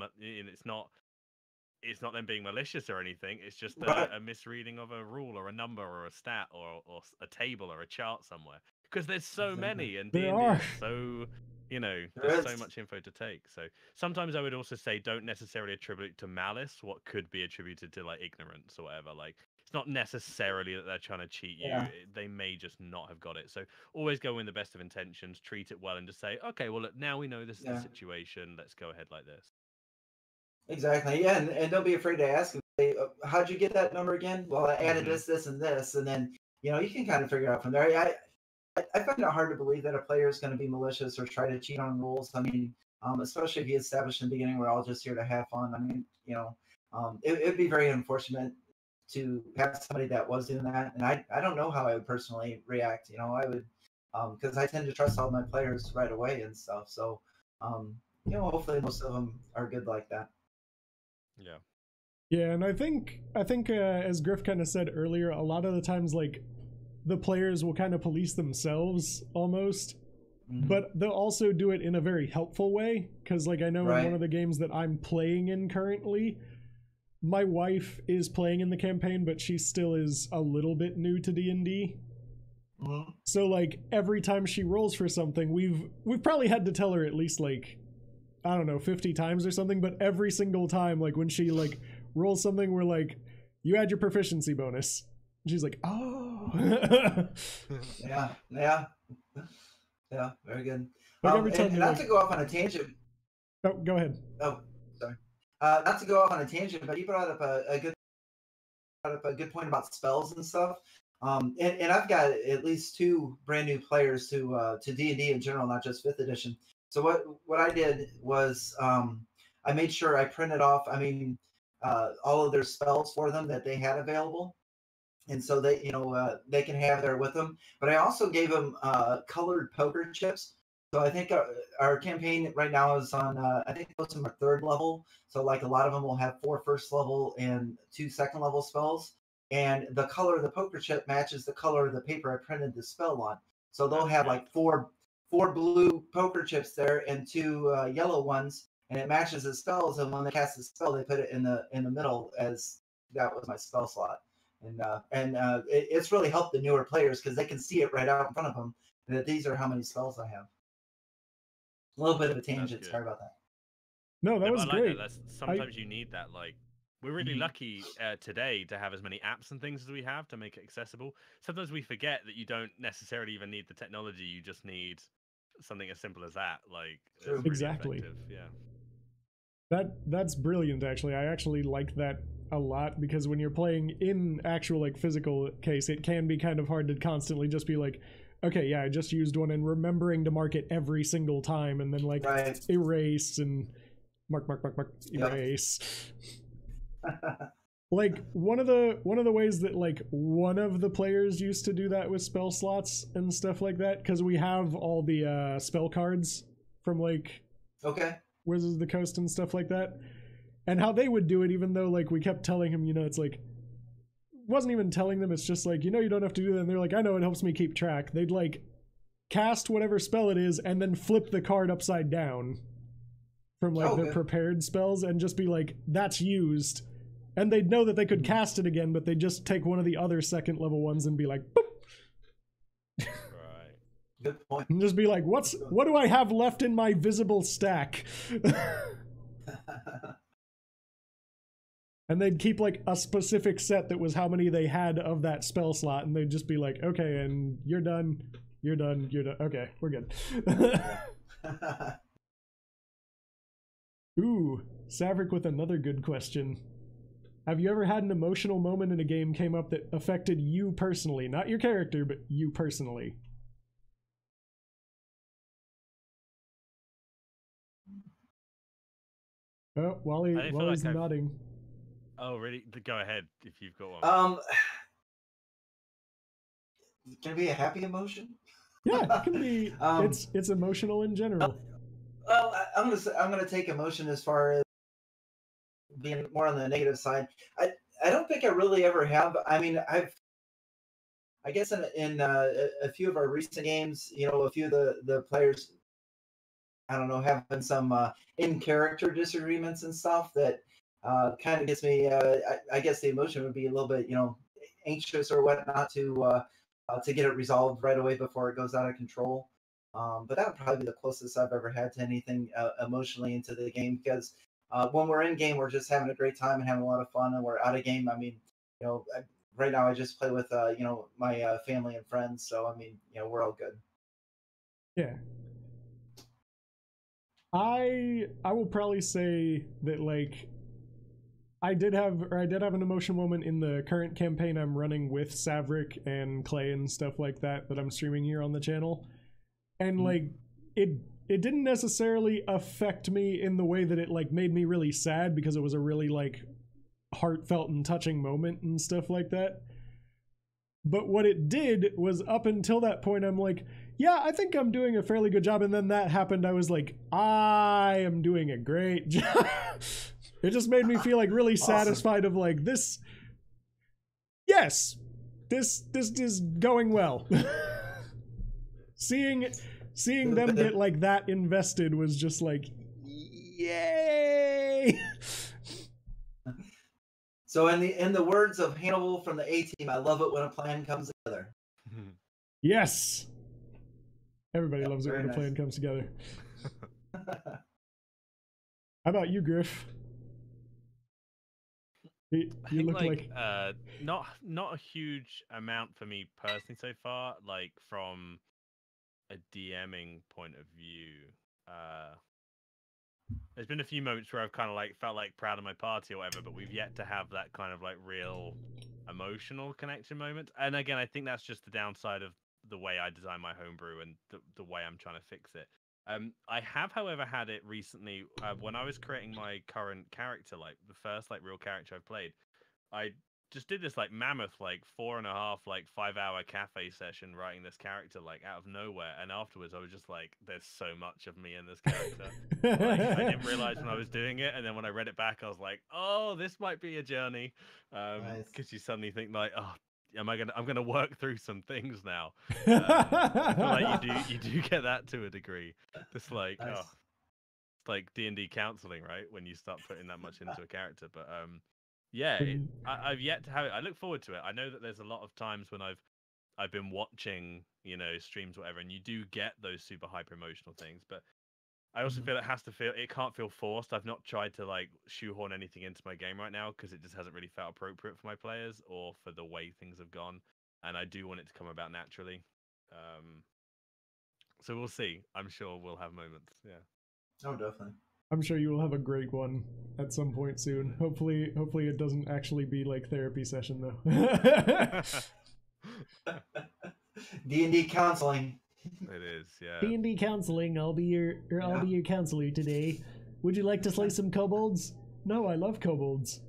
them being malicious or anything. It's just a misreading of a rule or a number or a stat or a table or a chart somewhere. Because there's so many, and D&D is so, there's so much info to take. So sometimes I would also say don't necessarily attribute to malice what could be attributed to like ignorance or whatever. Like it's not necessarily that they're trying to cheat you. Yeah. They may just not have got it. So always go in the best of intentions, treat it well, and just say, okay, well, look, now we know this is the situation. Let's go ahead like this. Exactly. Yeah, and don't be afraid to ask them, hey, how'd you get that number again? Well, I added this, and this, and then you can kind of figure it out from there. I find it hard to believe that a player is going to be malicious or try to cheat on rules. I mean, especially if you established in the beginning we're all just here to have fun. I mean, it'd be very unfortunate to have somebody that was doing that, and I don't know how I would personally react. I would, because I tend to trust all my players right away and stuff. So, hopefully most of them are good like that. Yeah. Yeah, and I think as Griff kind of said earlier, a lot of the times like the players will kind of police themselves almost, but they'll also do it in a very helpful way. Because like I know in one of the games that I'm playing in currently, my wife is playing in the campaign, but she still is a little bit new to D&D. So like every time she rolls for something, we've probably had to tell her at least like, I don't know, 50 times or something, but every single time, like when she like rolls something, we're like, you add your proficiency bonus. And she's like, oh. Yeah, very good. Like every time and not to go off on a tangent. Oh, go ahead. Oh, sorry. Not to go off on a tangent, but you brought up a good point about spells and stuff. And I've got at least 2 brand new players to D&D in general, not just 5th edition. So what I did was I made sure I printed off, all of their spells for them that they had available. And so they can have there with them. But I also gave them colored poker chips. So I think our campaign right now is on, I think most of them are 3rd level. So like a lot of them will have 4 first level and 2 second level spells. And the color of the poker chip matches the color of the paper I printed the spell on. So they'll have like four blue poker chips there and 2 yellow ones, and it matches the spells. And when they cast the spell, they put it in the middle as that was my spell slot. And it's really helped the newer players because they can see it right out in front of them that these are how many spells I have. A little bit of a tangent. Sorry about that. No, that was great. Sometimes you need that. Like we're really lucky today to have as many apps and things as we have to make it accessible. Sometimes we forget that you don't necessarily even need the technology. You just need something as simple as that. Like really exactly. Effective. Yeah. That's brilliant. Actually, I actually like that a lot because when you're playing in actual like physical case, it can be kind of hard to constantly just be like, okay, yeah, I just used one, and remembering to mark it every single time, and then like erase and mark, erase. Like one of the ways that like one of the players used to do that with spell slots and stuff like that, because we have all the spell cards from like Wizards of the Coast and stuff like that, and how they would do it, even though like we kept telling him, it's like, wasn't even telling them, it's just like, you don't have to do that, and they're like, I know, it helps me keep track. They'd like cast whatever spell it is and then flip the card upside down from like their prepared spells and just be like, that's used, and they'd know that they could cast it again, but they'd just take one of the other 2nd level ones and be like, boop. Right. Good point. And just be like, what do I have left in my visible stack? And they'd keep like a specific set that was how many they had of that spell slot, and they'd just be like, okay, and you're done. Okay, we're good. Ooh, Saverick with another good question. Have you ever had an emotional moment in a game came up that affected you personally? Not your character, but you personally. Oh, Wally's nodding. Oh, really? Go ahead if you've got one. Can it be a happy emotion? Yeah, it can be. It's emotional in general. Well, I'm gonna take emotion as far as being more on the negative side. I don't think I really ever have. I mean, I guess in a few of our recent games, you know, a few of the players, I don't know, having some in character disagreements and stuff that kind of gets me. I guess the emotion would be a little bit, you know, anxious or whatnot to get it resolved right away before it goes out of control. But that would probably be the closest I've ever had to anything emotionally into the game because when we're in game, we're just having a great time and having a lot of fun, and we're out of game. I mean, you know, right now I just play with you know, my family and friends, so I mean, you know, we're all good. Yeah. I will probably say that like I did have an emotional moment in the current campaign I'm running with Savric and Clay and stuff like that I'm streaming here on the channel. And like it didn't necessarily affect me in the way that it like made me really sad because it was a really like heartfelt and touching moment and stuff like that. But what it did was up until that point I'm like, yeah, I think I'm doing a fairly good job, and then that happened. I was like, I am doing a great job. It just made me feel like really satisfied of like this. Yes, this is going well. Seeing them get like that invested was just like, yay. So in the words of Hannibal from the A-Team, I love it when a plan comes together. Yes. Everybody loves it when a plan comes together. How about you, Griff? You look like not a huge amount for me personally so far. Like from a DMing point of view, there's been a few moments where I've kind of like felt like proud of my party or whatever, but we've yet to have that kind of like real emotional connection moment. And again, I think that's just the downside of the way I design my homebrew and the way I'm trying to fix it. I have, however, had it recently when I was creating my current character, like the first like real character I've played. I just did this like mammoth, like 4.5, like 5-hour cafe session writing this character like out of nowhere, and afterwards I was just like, "There's so much of me in this character." Like, I didn't realize when I was doing it, and then when I read it back, I was like, "Oh, this might be a journey," because you suddenly think like, "Oh, I'm gonna work through some things now." I feel like you do get that to a degree. It's like Nice. it's like D&D counseling, right? When you start putting that much into a character, but yeah, I've yet to have it. I look forward to it. I know that there's a lot of times when I've been watching, you know, streams, whatever, and you do get those super hyper emotional things. But I also feel it can't feel forced. I've not tried to like shoehorn anything into my game right now because it just hasn't really felt appropriate for my players or for the way things have gone. And I do want it to come about naturally. So we'll see. I'm sure we'll have moments. Yeah. Oh, definitely. I'm sure you will have a great one at some point soon. Hopefully it doesn't actually be like therapy session though. D&D counseling. It is, yeah. D&D counseling. I'll be your counselor today. Would you like to slay some kobolds? No, I love kobolds.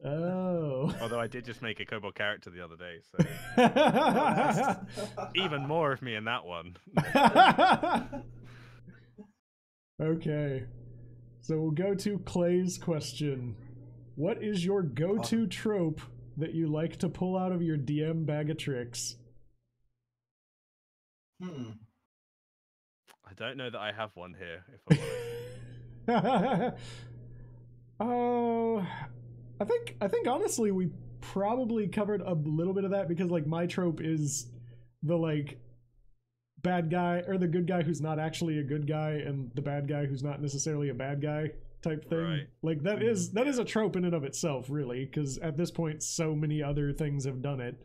Oh. Although I did just make a kobold character the other day, so even more of me in that one. Okay. So we'll go to Clay's question. What is your go-to trope that you like to pull out of your DM bag of tricks? I don't know that I have one here, if I'm honest. Oh, I think honestly we probably covered a little bit of that because like my trope is the like bad guy or the good guy who's not actually a good guy and the bad guy who's not necessarily a bad guy type thing. Right. Like that is a trope in and of itself, really, because at this point so many other things have done it.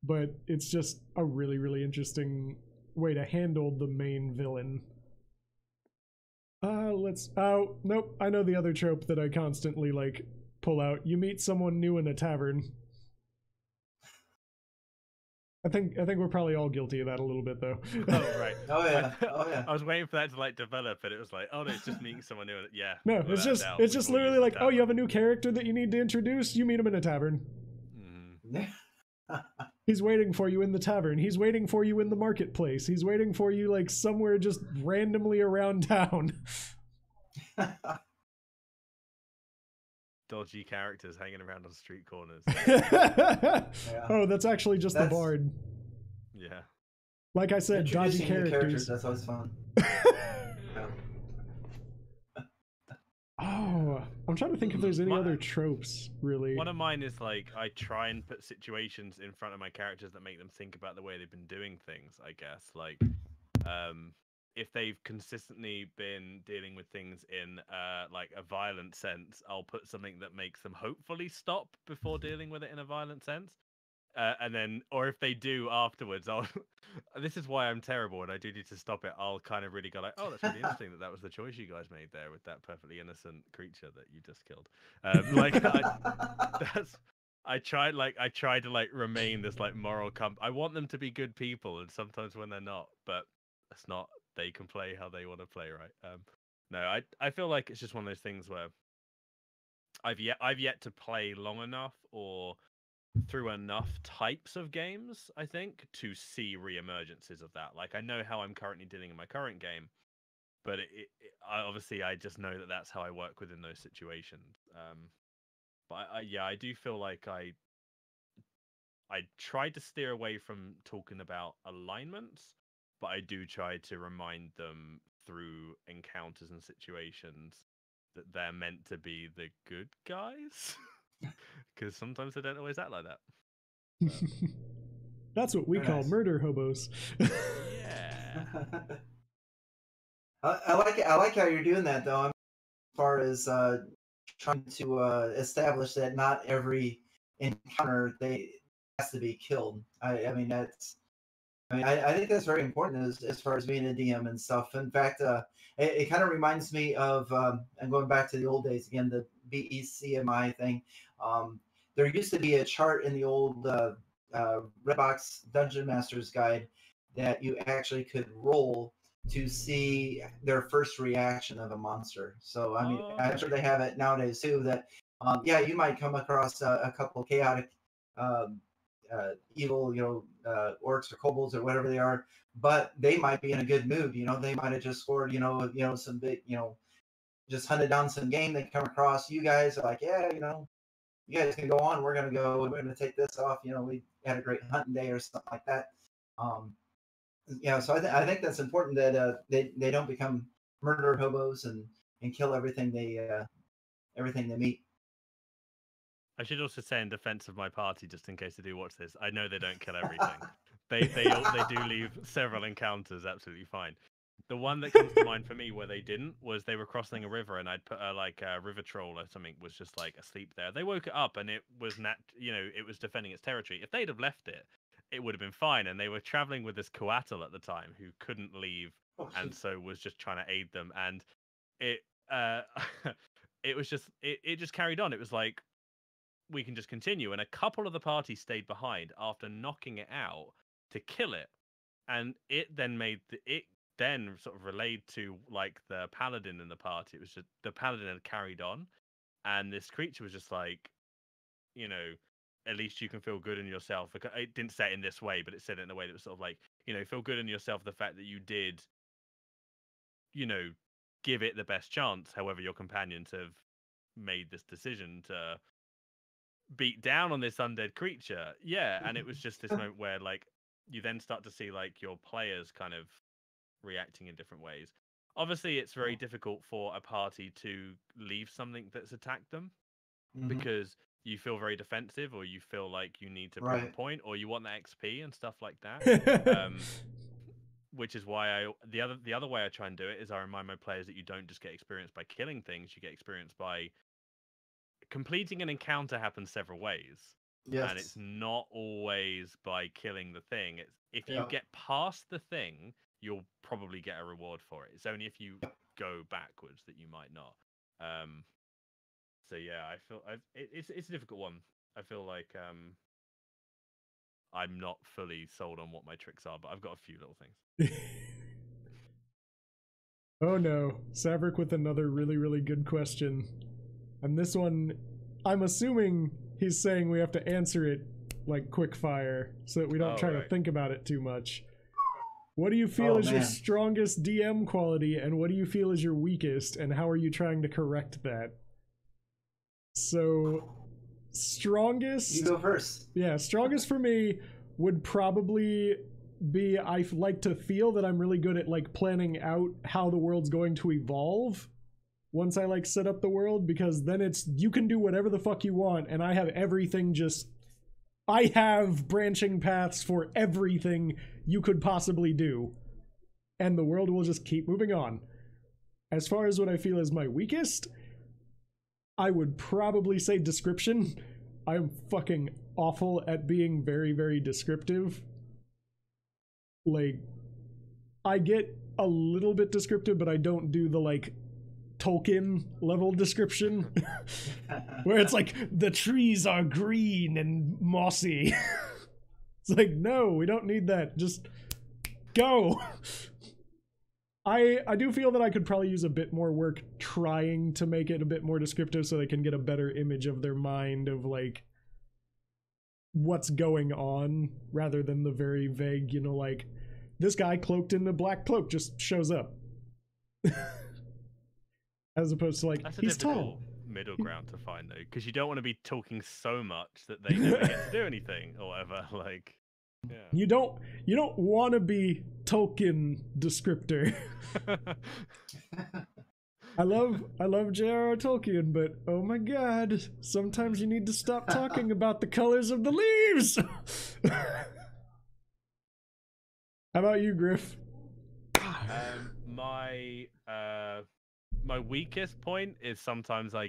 But it's just a really, really interesting way to handle the main villain. Oh, nope. I know the other trope that I constantly like pull out. You meet someone new in a tavern. I think we're probably all guilty of that a little bit, though. Oh, right. Oh yeah. I was waiting for that to like develop, and it was like, oh no, it's just meeting someone new. Yeah. No, it's just literally like, oh, you have a new character that you need to introduce. You meet him in a tavern. He's waiting for you in the tavern. He's waiting for you in the marketplace. He's waiting for you like somewhere just randomly around town. Dodgy characters hanging around on street corners. Yeah. Oh, that's actually just the bard. Yeah. Like I said, dodgy characters. That's always fun. Yeah. Oh, I'm trying to think if there's any other tropes, really. One of mine is like I try and put situations in front of my characters that make them think about the way they've been doing things, I guess. Like if they've consistently been dealing with things in like a violent sense, I'll put something that makes them hopefully stop before dealing with it in a violent sense. And then, or if they do afterwards, I'll. This is why I'm terrible, and I do need to stop it. I'll kind of really go like, "Oh, that's really interesting that was the choice you guys made there with that perfectly innocent creature that you just killed." I try to like remain this like moral I want them to be good people, and sometimes when they're not, but it's not. They can play how they want to play, right? No, I feel like it's just one of those things where I've yet to play long enough or through enough types of games, I think, to see re-emergences of that. Like, I know how I'm currently dealing in my current game, but obviously I just know that that's how I work within those situations. But I do feel like I try to steer away from talking about alignments, but I do try to remind them through encounters and situations that they're meant to be the good guys. Because sometimes they don't always act like that. That's what we call murder hobos. Yeah. I like it. I like how you're doing that, though. As far as trying to establish that not every encounter has to be killed. I think that's very important as far as being a DM and stuff. In fact, it kind of reminds me of, and going back to the old days again, the BECMI thing. There used to be a chart in the old Redbox Dungeon Master's Guide that you actually could roll to see their first reaction of a monster. So, I mean, I'm sure they have it nowadays too, that, you might come across a couple of chaotic evil, orcs or kobolds or whatever they are, but they might be in a good mood. They might have just scored, some big, just hunted down some game. They come across you guys are like, yeah, you guys can go on. We're going to take this off. We had a great hunting day or something like that. So I think that's important that they don't become murder hobos and kill everything they meet. I should also say in defense of my party, just in case they do watch this, I know they don't kill everything. they do leave several encounters absolutely fine. The one that comes to mind for me where they didn't was they were crossing a river and I'd put a river troll or something was just like asleep there. They woke it up and it was it was defending its territory. If they'd have left it, it would have been fine. And they were traveling with this coatl at the time who couldn't leave and so was just trying to aid them. And it it just carried on. It was like, we can just continue. And a couple of the party stayed behind after knocking it out to kill it. And it then then sort of relayed to like the paladin in the party. It was just the paladin had carried on, and this creature was just like, at least you can feel good in yourself. It didn't say it in this way, but it said it in a way that was sort of like, feel good in yourself. The fact that you did, give it the best chance. However, your companions have made this decision to beat down on this undead creature. Yeah, and it was just this moment where like you then start to see like your players kind of reacting in different ways. Obviously, it's very difficult for a party to leave something that's attacked them because you feel very defensive, or you feel like you need to prove a point, or you want the XP and stuff like that. Which is why the other way I try and do it is I remind my players that you don't just get experience by killing things; you get experience by completing an encounter. Happens several ways. Yes. And it's not always by killing the thing. It's if you get past the thing, you'll probably get a reward for it. It's only if you go backwards that you might not. So yeah, I feel it's a difficult one. I feel like I'm not fully sold on what my tricks are, but I've got a few little things. Oh no, Saverick with another really, really good question. And this one, I'm assuming he's saying we have to answer it like quick fire, so that we don't try to right. think about it too much. What do you feel is your strongest DM quality, and what do you feel is your weakest, and how are you trying to correct that? So, strongest... You go first. Yeah, strongest for me would probably be, I like to feel that I'm really good at like planning out how the world's going to evolve once I like set up the world, because then it's, you can do whatever the fuck you want, and I have everything just... I have branching paths for everything you could possibly do, and the world will just keep moving on. As far as what I feel is my weakest, I would probably say description. I'm fucking awful at being very, very descriptive. Like, I get a little bit descriptive, but I don't do the, like, Tolkien level description where it's like the trees are green and mossy. It's like, no, we don't need that, just go. I do feel that I could probably use a bit more work trying to make it a bit more descriptive so they can get a better image of their mind of like what's going on, rather than the very vague, you know, like this guy cloaked in a black cloak just shows up. As opposed to like, that's a he's difficult tall. middle ground to find though, because you don't want to be talking so much that they never get to do anything or whatever. Like, yeah. You don't want to be Tolkien descriptor. I love J.R.R. Tolkien, but oh my god, sometimes you need to stop talking about the colors of the leaves. How about you, Griff? My weakest point is sometimes I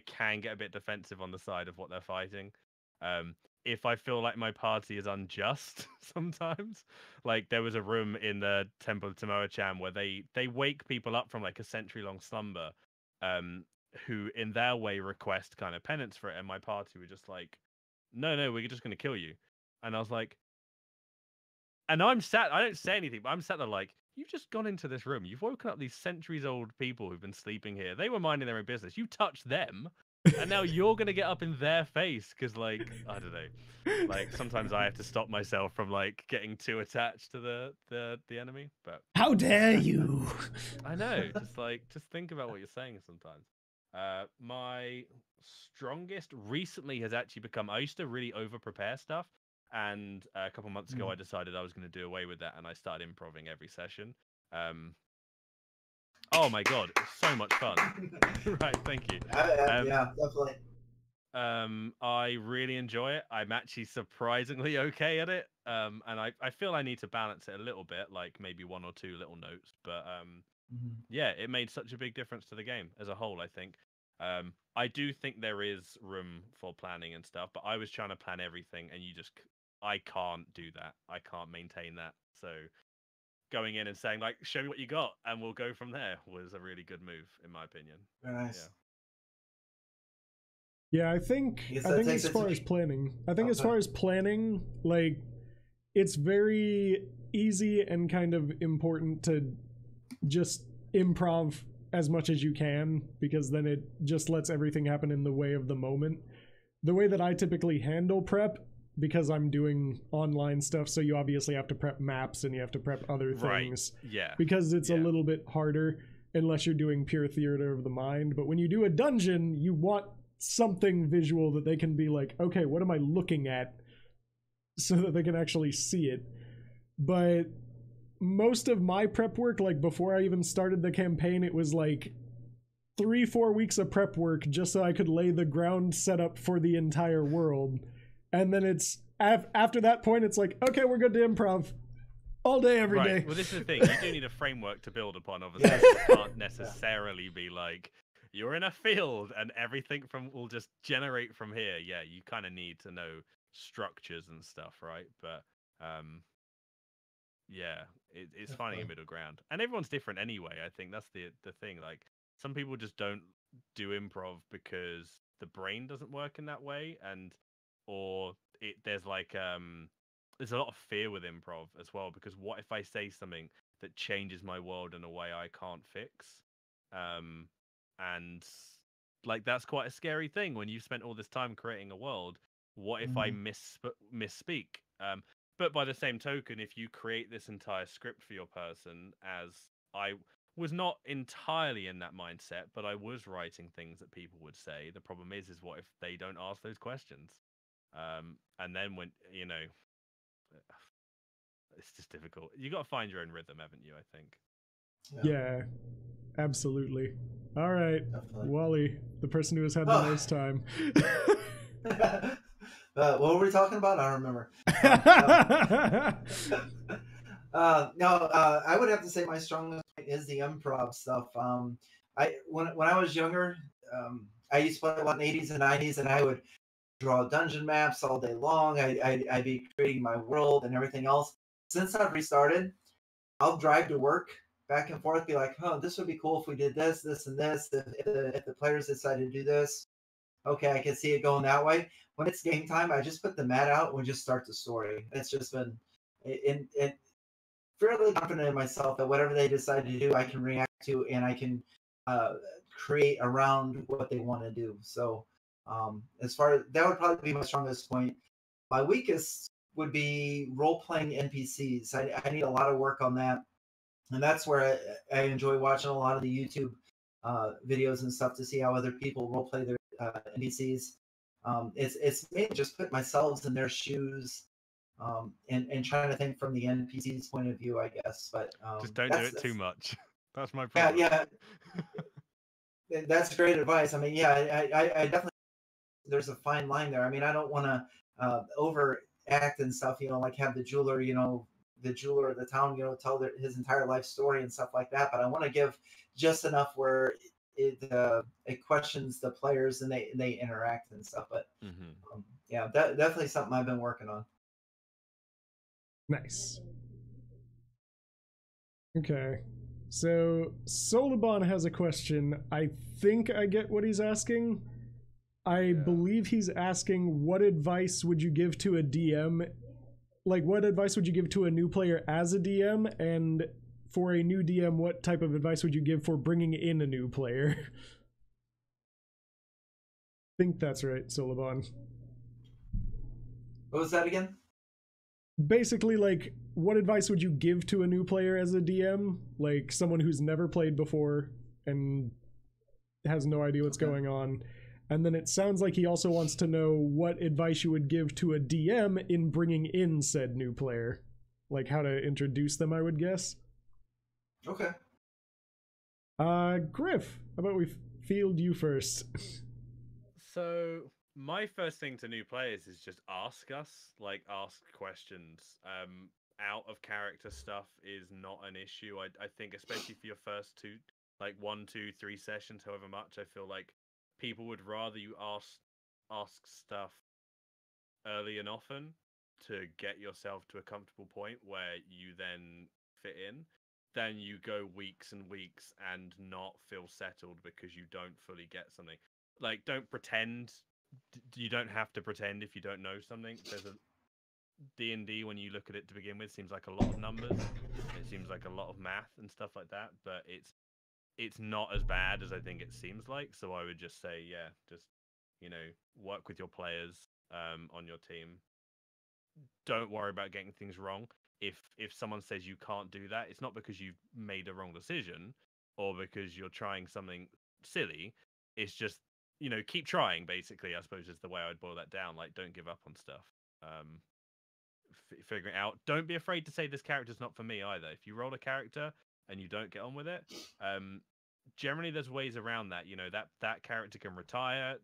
can get a bit defensive on the side of what they're fighting. If I feel like my party is unjust sometimes. Like there was a room in the Temple of Tomoa-chan where they wake people up from like a century-long slumber, who in their way request kind of penance for it, and my party were just like, no, we're just gonna kill you. And I was like, and I don't say anything, but I'm sat there like, you've just gone into this room. You've woken up these centuries-old people who've been sleeping here. They were minding their own business. You touched them, and now you're going to get up in their face because, like, I don't know. Like, sometimes I have to stop myself from, like, getting too attached to the enemy. But how dare you? I know. Just think about what you're saying sometimes. My strongest recently has actually become, I used to really over-prepare stuff. And a couple months ago, I decided I was going to do away with that, and I started improvising every session. Oh my god, it's so much fun! Right, thank you. Yeah, definitely. I really enjoy it. I'm actually surprisingly okay at it, and I feel I need to balance it a little bit, like maybe one or two little notes. But yeah, it made such a big difference to the game as a whole, I think. I do think there is room for planning and stuff, but I was trying to plan everything, and I can't do that. I can't maintain that. So going in and saying like, show me what you got and we'll go from there was a really good move in my opinion. Very nice. Yeah, I think as far as planning, like it's very easy and kind of important to just improv as much as you can, because then it just lets everything happen in the way of the moment. The way that I typically handle prep, because I'm doing online stuff, so you obviously have to prep maps and you have to prep other things. Right. Yeah. Because it's a little bit harder unless you're doing pure theater of the mind. But when you do a dungeon, you want something visual that they can be like, okay, what am I looking at? So that they can actually see it. But most of my prep work, like before I even started the campaign, it was like 3-4 weeks of prep work just so I could lay the ground setup for the entire world. And then it's after that point, it's like, okay, we're good to improv all day, every day. Well, this is the thing. You do need a framework to build upon, obviously. You can't necessarily be like, you're in a field and everything will just generate from here. Yeah, you kind of need to know structures and stuff, right? But yeah, it's finding a middle ground. And everyone's different anyway. I think that's the thing. Like, some people just don't do improv because the brain doesn't work in that way, there's like there's a lot of fear with improv as well, because what if I say something that changes my world in a way I can't fix? And like that's quite a scary thing when you've spent all this time creating a world What if I misspeak? But by the same token, if you create this entire script for your person, as I was not entirely in that mindset, but I was writing things that people would say. The problem is what if they don't ask those questions? And then when, it's just difficult. You got to find your own rhythm, haven't you? I think. Yeah, absolutely. All right, Definitely. Wally, the person who has had the most time. What were we talking about? I don't remember. I would have to say my strongest point is the improv stuff. When I was younger, I used to play a lot in the 80s and 90s, and I would draw dungeon maps all day long. I'd be creating my world and everything else. Since I've restarted, I'll drive to work back and forth, be like, oh, this would be cool if we did this, this, and this. If the players decide to do this, okay, I can see it going that way. When it's game time, I just put the mat out and we just start the story. It's just been fairly confident in myself that whatever they decide to do, I can react to and I can create around what they want to do. So as far as that would probably be my strongest point. My weakest would be role-playing NPCs. I need a lot of work on that. And that's where I enjoy watching a lot of the YouTube videos and stuff to see how other people role-play their NPCs. It's mainly just put myself in their shoes and trying to think from the NPC's point of view, I guess. But just don't do it too much. That's my problem. Yeah. That's great advice. I mean, yeah, I definitely, there's a fine line there. I mean, I don't want to overact and stuff, like have the jeweler, the jeweler of the town, tell his entire life story and stuff like that. But I want to give just enough where it questions the players and they interact and stuff. But yeah, definitely something I've been working on. Nice. Okay. So Solubon has a question. I think I get what he's asking. I believe he's asking, what advice would you give to a DM? Like, what advice would you give to a new player as a DM? And for a new DM, what type of advice would you give for bringing in a new player? I think that's right, Solubon. What was that again? Basically, like, what advice would you give to a new player as a DM? Like, someone who's never played before and has no idea what's going on. And then it sounds like he also wants to know what advice you would give to a DM in bringing in said new player. Like, how to introduce them, I would guess. Okay. Griff, how about we field you first? So my first thing to new players is just ask us, ask questions. Out of character stuff is not an issue. I think especially for your first 1, 2, 3 sessions, however much, I feel like people would rather you ask stuff early and often to get yourself to a comfortable point where you then fit in, than you go weeks and weeks and not feel settled because you don't fully get something. Like, don't pretend. You don't have to pretend if you don't know something. There's a D&D, when you look at it to begin with, seems like a lot of numbers. It seems like a lot of math and stuff like that, but it's not as bad as I think it seems like. So I would just say, yeah, just, work with your players on your team. Don't worry about getting things wrong. If someone says you can't do that, it's not because you've made a wrong decision or because you're trying something silly. It's just, keep trying, basically, I suppose is the way I'd boil that down. Like, don't give up on stuff. Figuring it out. Don't be afraid to say this character's not for me either. If you roll a character and you don't get on with it, generally there's ways around that. That character can retire.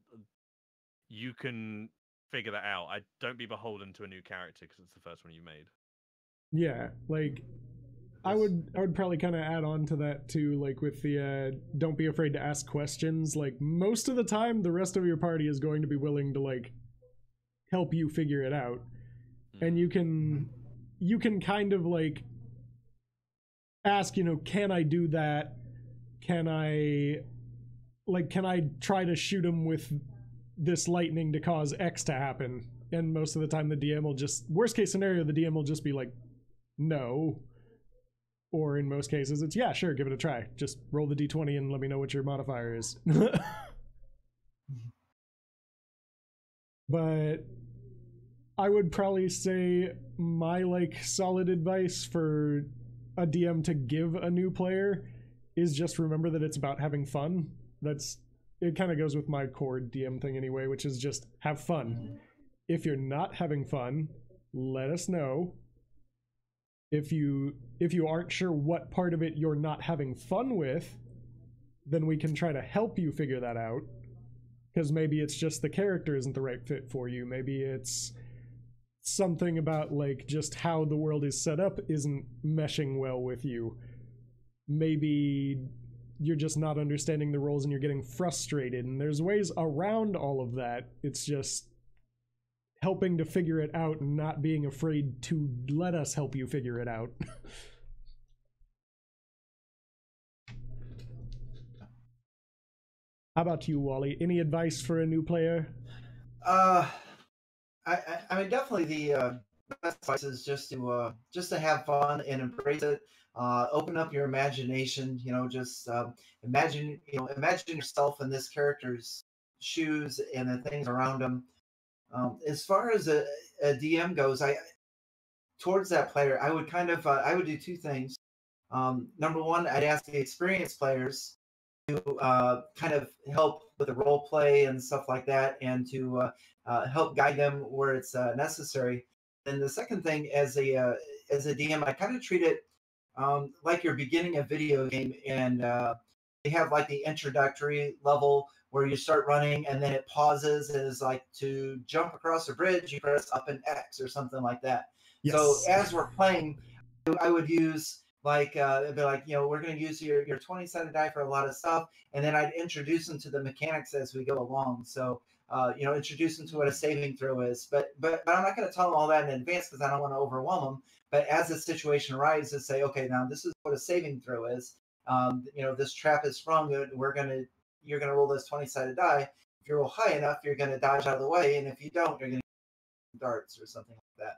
You can figure that out. Don't be beholden to a new character because it's the first one you made. Yeah, like, I would probably kind of add on to that too, like with the don't be afraid to ask questions. Like, most of the time the rest of your party is going to be willing to like help you figure it out. And you can kind of like ask, can I do that? Can I try to shoot him with this lightning to cause X to happen? And most of the time the DM will just, worst case scenario, the DM will just be like, no. Or in most cases it's, yeah, sure, give it a try. Just roll the d20 and let me know what your modifier is. But I would probably say my like solid advice for a DM to give a new player is just remember that it's about having fun. That's it kind of goes with my core DM thing anyway, which is just have fun. If you're not having fun, let us know. If you aren't sure what part of it you're not having fun with, then we can try to help you figure that out. Because maybe it's just the character isn't the right fit for you. Maybe it's something about like just how the world is set up isn't meshing well with you. Maybe you're just not understanding the roles and you're getting frustrated, and there's ways around all of that. It's just helping to figure it out and not being afraid to let us help you figure it out. How about you, Wally? Any advice for a new player? I mean, definitely the best advice is just to have fun and embrace it. Open up your imagination. Just imagine yourself in this character's shoes and the things around him. As far as a DM goes, towards that player, I would I would do two things. Number one, I'd ask the experienced players to kind of help with the role play and stuff like that, and to help guide them where it's necessary. And the second thing, as a DM, I kind of treat it like you're beginning a video game, and they have like the introductory level where you start running, and then it pauses, and is like to jump across a bridge, you press up and X or something like that. Yes. So as we're playing, I would use like it'd be like, we're going to use your 20-sided die for a lot of stuff, and then I'd introduce them to the mechanics as we go along. So introduce them to what a saving throw is, but I'm not going to tell them all that in advance because I don't want to overwhelm them. But as the situation arises, say, okay, now this is what a saving throw is. This trap is sprung. You're going to roll this 20-sided die. If you roll high enough, you're going to dodge out of the way, and if you don't, you're going to darts or something like that.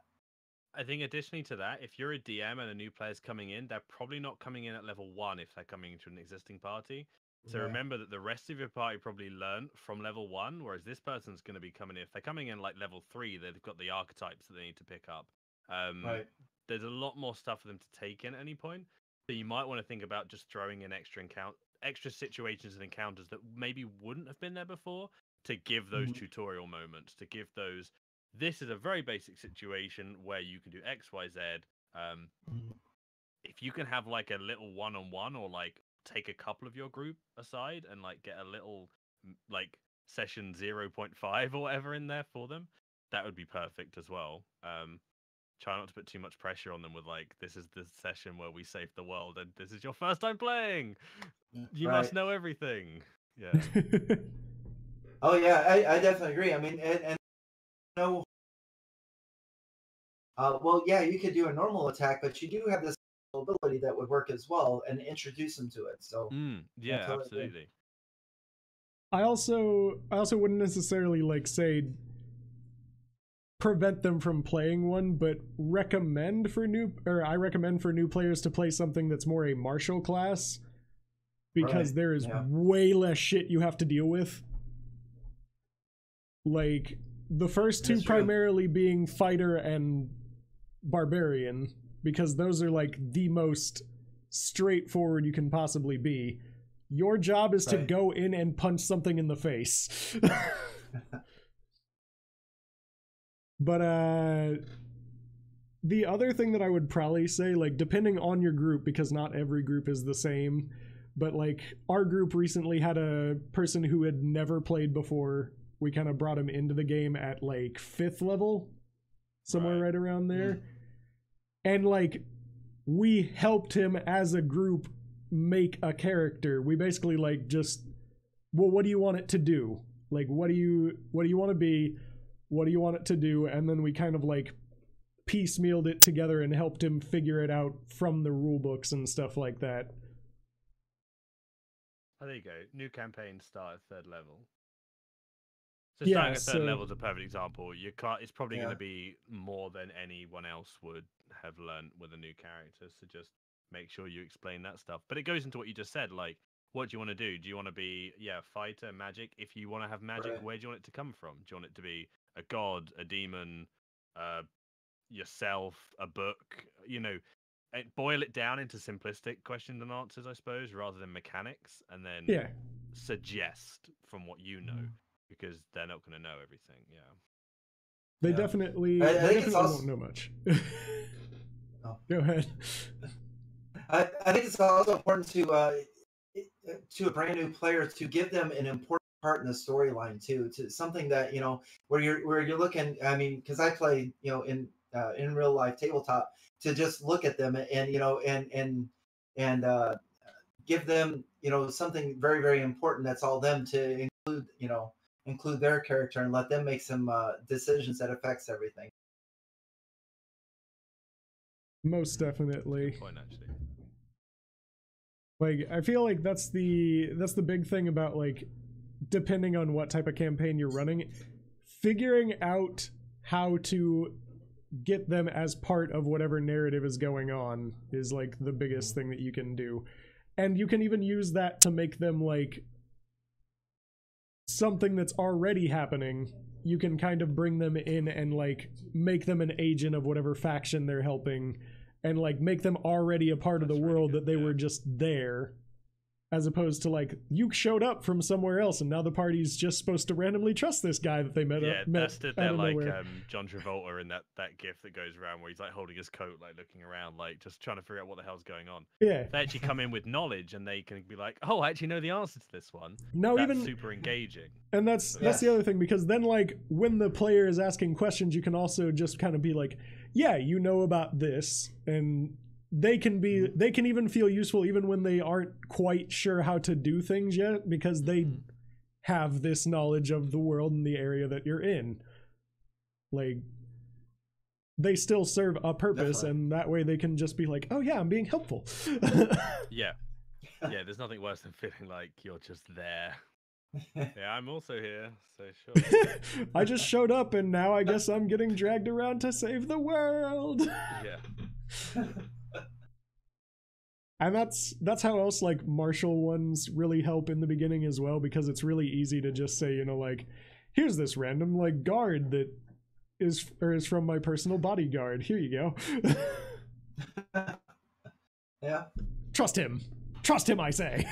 I think additionally to that, if you're a DM and a new player's coming in, they're probably not coming in at level 1 if they're coming into an existing party. So remember that the rest of your party probably learned from level 1, whereas this person's going to be coming in. If they're coming in like level 3, they've got the archetypes that they need to pick up. There's a lot more stuff for them to take in at any point. So you might want to think about just throwing in extra situations and encounters that maybe wouldn't have been there before, to give those tutorial moments, to give those, this is a very basic situation where you can do X, Y, Z. If you can have like a little one-on-one, or like take a couple of your group aside and like get a little like session 0.5 or whatever in there for them, that would be perfect as well. Try not to put too much pressure on them with like, this is the session where we save the world and this is your first time playing. You must know everything. Yeah. Oh yeah, I definitely agree. I mean, and no. Well, yeah, you could do a normal attack, but you do have this ability that would work as well, and introduce them to it. So yeah, totally absolutely. I also wouldn't necessarily like say prevent them from playing one, but I recommend for new players to play something that's more a martial class, because there is way less shit you have to deal with. Like the first two primarily being fighter and barbarian, because those are like the most straightforward you can possibly be. Your job is to go in and punch something in the face. But the other thing that I would probably say, like depending on your group, because not every group is the same, but like our group recently had a person who had never played before. We kind of brought him into the game at like 5th level, somewhere right around there. And like we helped him as a group make a character. We basically like just, well, what do you want it to do? Like what do you want to be? What do you want it to do? And then we kind of like piecemealed it together and helped him figure it out from the rule books and stuff like that. Oh, there you go. New campaign start at 3rd level. So starting at 3rd level is a perfect example. It's probably going to be more than anyone else would have learned with a new character. So just make sure you explain that stuff. But it goes into what you just said. Like, what do you want to do? Do you want to be, fighter, magic? If you want to have magic, where do you want it to come from? Do you want it to be a god, a demon, yourself, a book, you know, boil it down into simplistic questions and answers, I suppose, rather than mechanics, and then suggest from what you know, because they're not going to know everything. Yeah, they definitely won't know much. Go ahead. I think it's also important to a brand new player to give them an important part in the storyline too, to something that, you know, where you're looking. I mean, because I play, you know, in real life tabletop, to just look at them and, you know, and give them, you know, something very, very important that's all them, to include, you know, include their character and let them make some decisions that affects everything. Most definitely. Good point, actually. Like, I feel like that's the big thing about, like, depending on what type of campaign you're running, figuring out how to get them as part of whatever narrative is going on is, like, the biggest thing that you can do. And you can even use that to make them, like, something that's already happening. You can kind of bring them in and, like, make them an agent of whatever faction they're helping, and, like, make them already a part of the world that they were just there, as opposed to, like, you showed up from somewhere else and now the party's just supposed to randomly trust this guy that they met. They're like John Travolta in that gif that goes around where he's, like, holding his coat, like, looking around, like, just trying to figure out what the hell's going on. Yeah, they actually come in with knowledge and they can be like, oh, I actually know the answer to this one. No, that's even super engaging. And that's the other thing, because then, like, when the player is asking questions, you can also just kind of be like, yeah, you know about this, and they can even feel useful even when they aren't quite sure how to do things yet, because they have this knowledge of the world and the area that you're in. Like, they still serve a purpose. Definitely. And that way they can just be like, oh yeah, I'm being helpful. Yeah, there's nothing worse than feeling like you're just there. Yeah, I'm also here, so sure. I just showed up and now I guess I'm getting dragged around to save the world. Yeah. And that's how else, like, martial ones really help in the beginning as well, because it's really easy to just say, you know, like, here's this random, like, guard that is from my personal bodyguard. Here you go. Yeah. Trust him, I say.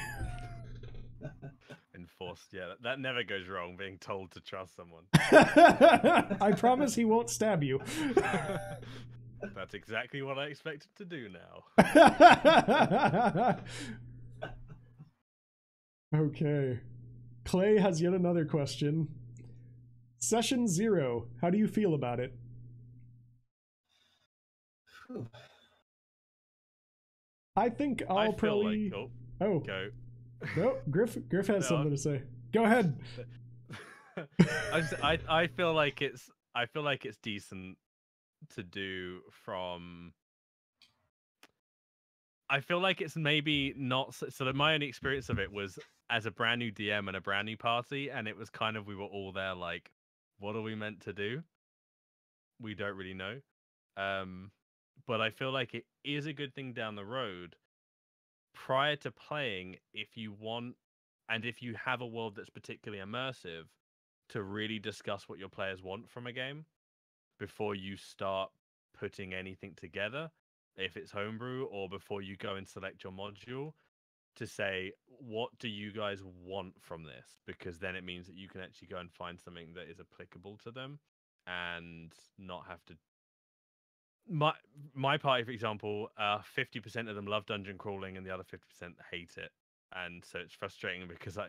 Enforced, yeah, that never goes wrong, being told to trust someone. I promise he won't stab you. That's exactly what I expected to do now. Okay. Clay has yet another question. Session 0, how do you feel about it? I think I'll probably... Like, go. No, Gryff has something to say. Go ahead. I feel like it's decent to do from... I feel like it's maybe not so that my only experience of it was as a brand new DM and a brand new party, and it was kind of, we were all there like, what are we meant to do? We don't really know. But I feel like it is a good thing down the road prior to playing, if you want, and if you have a world that's particularly immersive, to really discuss what your players want from a game before you start putting anything together, if it's homebrew, or before you go and select your module, to say, what do you guys want from this? Because then it means that you can actually go and find something that is applicable to them and not have to... My party, for example, 50% of them love dungeon crawling and the other 50% hate it. And so it's frustrating because I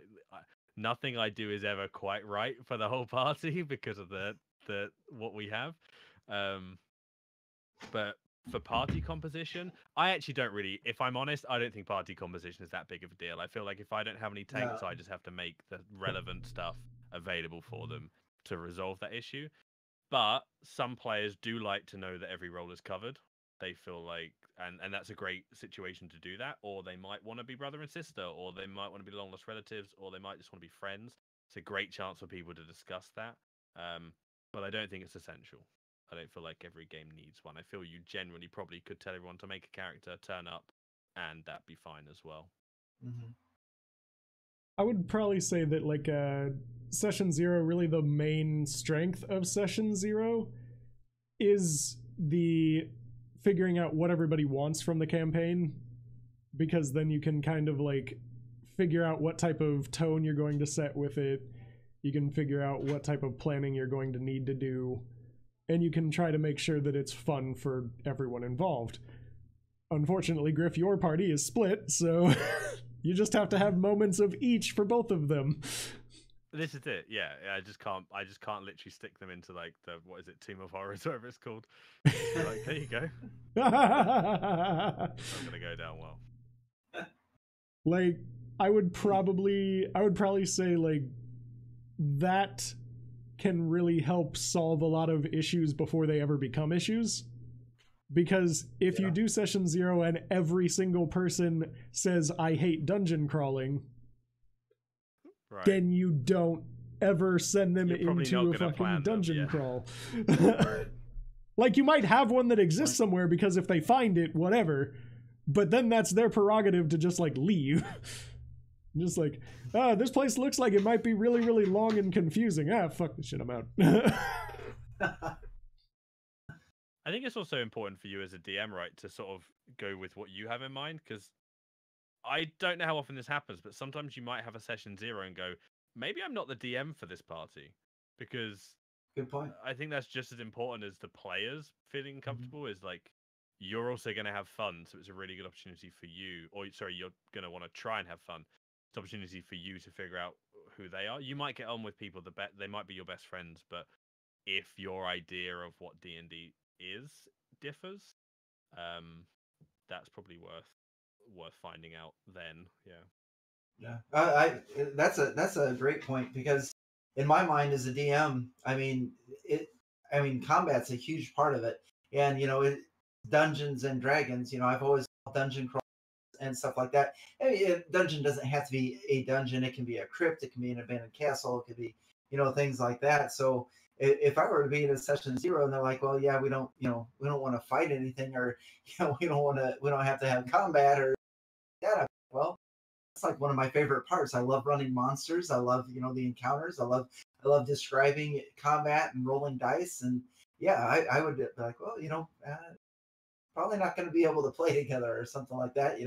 nothing I do is ever quite right for the whole party because of the what we have. But for party composition, I actually don't really, if I'm honest, I don't think party composition is that big of a deal. I feel like if I don't have any tanks, I just have to make the relevant stuff available for them to resolve that issue. But some players do like to know that every role is covered. They feel like, and that's a great situation to do that. Or they might want to be brother and sister, or they might want to be long lost relatives, or they might just want to be friends. It's a great chance for people to discuss that. But I don't think it's essential. I don't feel like every game needs one. I feel you generally probably could tell everyone to make a character, turn up, and that'd be fine as well. Mm-hmm. I would probably say that, like, Session 0, really the main strength of Session 0 is the figuring out what everybody wants from the campaign, because then you can kind of like figure out what type of tone you're going to set with it. You can figure out what type of planning you're going to need to do, and you can try to make sure that it's fun for everyone involved. Unfortunately, Griff, your party is split, so you just have to have moments of each for both of them. This is it. Yeah, I just can't literally stick them into like the, what is it, Team of Horrors, whatever it's called. Like, there you go. It's not gonna go down well. Like, I would probably say like that can really help solve a lot of issues before they ever become issues. Because if you do session 0 and every single person says, I hate dungeon crawling, right, then you don't ever send them into a fucking dungeon crawl. Like, you might have one that exists somewhere because if they find it, whatever. But then that's their prerogative to just, like, leave. Just like, this place looks like it might be really, really long and confusing. Fuck this shit, I'm out. I think it's also important for you as a DM, right, to sort of go with what you have in mind, because I don't know how often this happens, but sometimes you might have a session 0 and go, maybe I'm not the DM for this party, because good point. I think that's just as important as the players feeling comfortable. Is like, you're also going to have fun, so it's a really good opportunity for you, or sorry, you're going to want to try and have fun. It's an opportunity for you to figure out who they are. You might get on with people they might be your best friends, but if your idea of what D&D is differs, that's probably worth finding out then. That's a great point, because in my mind as a DM, I mean combat's a huge part of it, and Dungeons and Dragons, I've always loved dungeon crawls and stuff like that. I mean, a dungeon doesn't have to be a dungeon. It can be a crypt, it can be an abandoned castle, it could be things like that. So if I were to be in a session 0 and they're like, well, yeah, we don't want to fight anything, or we don't have to have combat or that, well, it's like one of my favorite parts. I love running monsters. I love the encounters. I love describing combat and rolling dice. And yeah, I would be like, well, probably not going to be able to play together or something like that,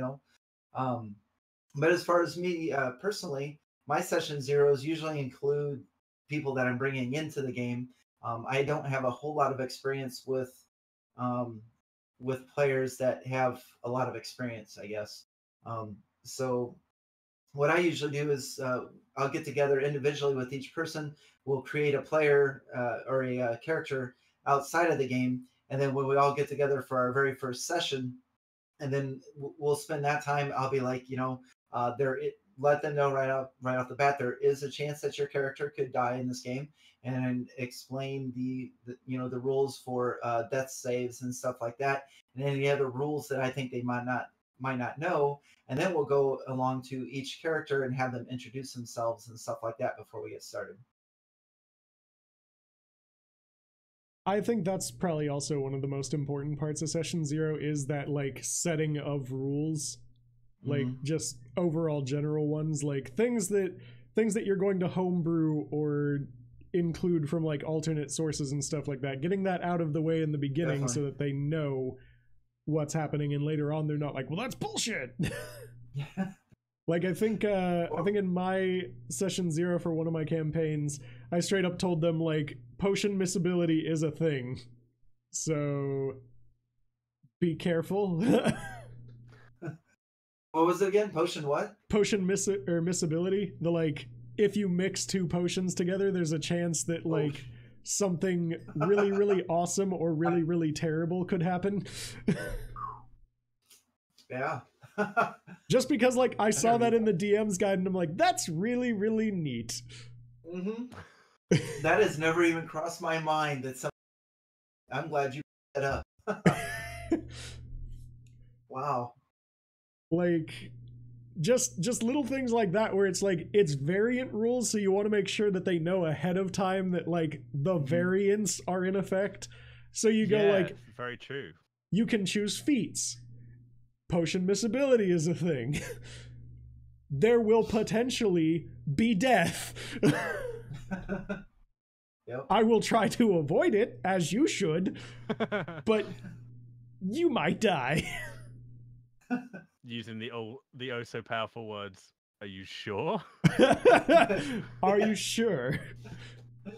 but as far as me personally, my session 0s usually include people that I'm bringing into the game. I don't have a whole lot of experience with players that have a lot of experience, I guess. So what I usually do is I'll get together individually with each person. We'll create a player or a character outside of the game, and then when we all get together for our very first session, and then we'll spend that time. I'll be like, let them know right off the bat, there is a chance that your character could die in this game, and explain the rules for death saves and stuff like that, and any other rules that I think they might not know. And then we'll go along to each character and have them introduce themselves and stuff like that before we get started. I think that's probably also one of the most important parts of session 0 is that like setting of rules, like just overall general ones, like things that you're going to homebrew or include from like alternate sources and stuff like that. Getting that out of the way in the beginning. Definitely. So that they know what's happening, and later on they're not like, well, that's bullshit. Like I think in my session 0 for one of my campaigns, I straight up told them like potion missability is a thing, so be careful. What was it again? Potion what? Potion missability. The like, if you mix 2 potions together, there's a chance that like something really, really awesome or really, really terrible could happen. Yeah. Just because like I saw that in the DM's guide and I'm like, that's really, really neat. That has never even crossed my mind. I'm glad you brought that up. Wow. Like just little things like that where it's like it's variant rules, so you want to make sure that they know ahead of time that like the variants are in effect. So you go like, very true. You can choose feats. Potion missability is a thing. There will potentially be death. Yep. I will try to avoid it, as you should, but you might die. Using the oh so powerful words, are you sure? Are you sure?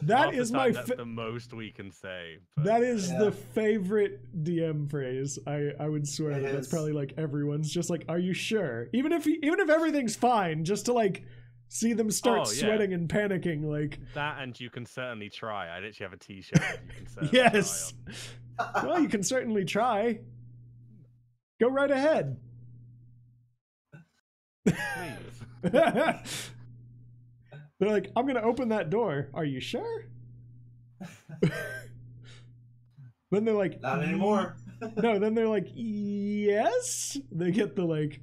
Half the time, that's the most we can say. But... That is the favorite DM phrase. I would swear that's probably like everyone's just like, are you sure? Even if everything's fine, just to like see them start sweating and panicking, like that. And you can certainly try. I literally have a T-shirt. You can certainly yes. Well, you can certainly try. Go right ahead. Please. They're like, I'm gonna open that door. Are you sure? Then they're like, not anymore. No, then they're like, yes. They get the like,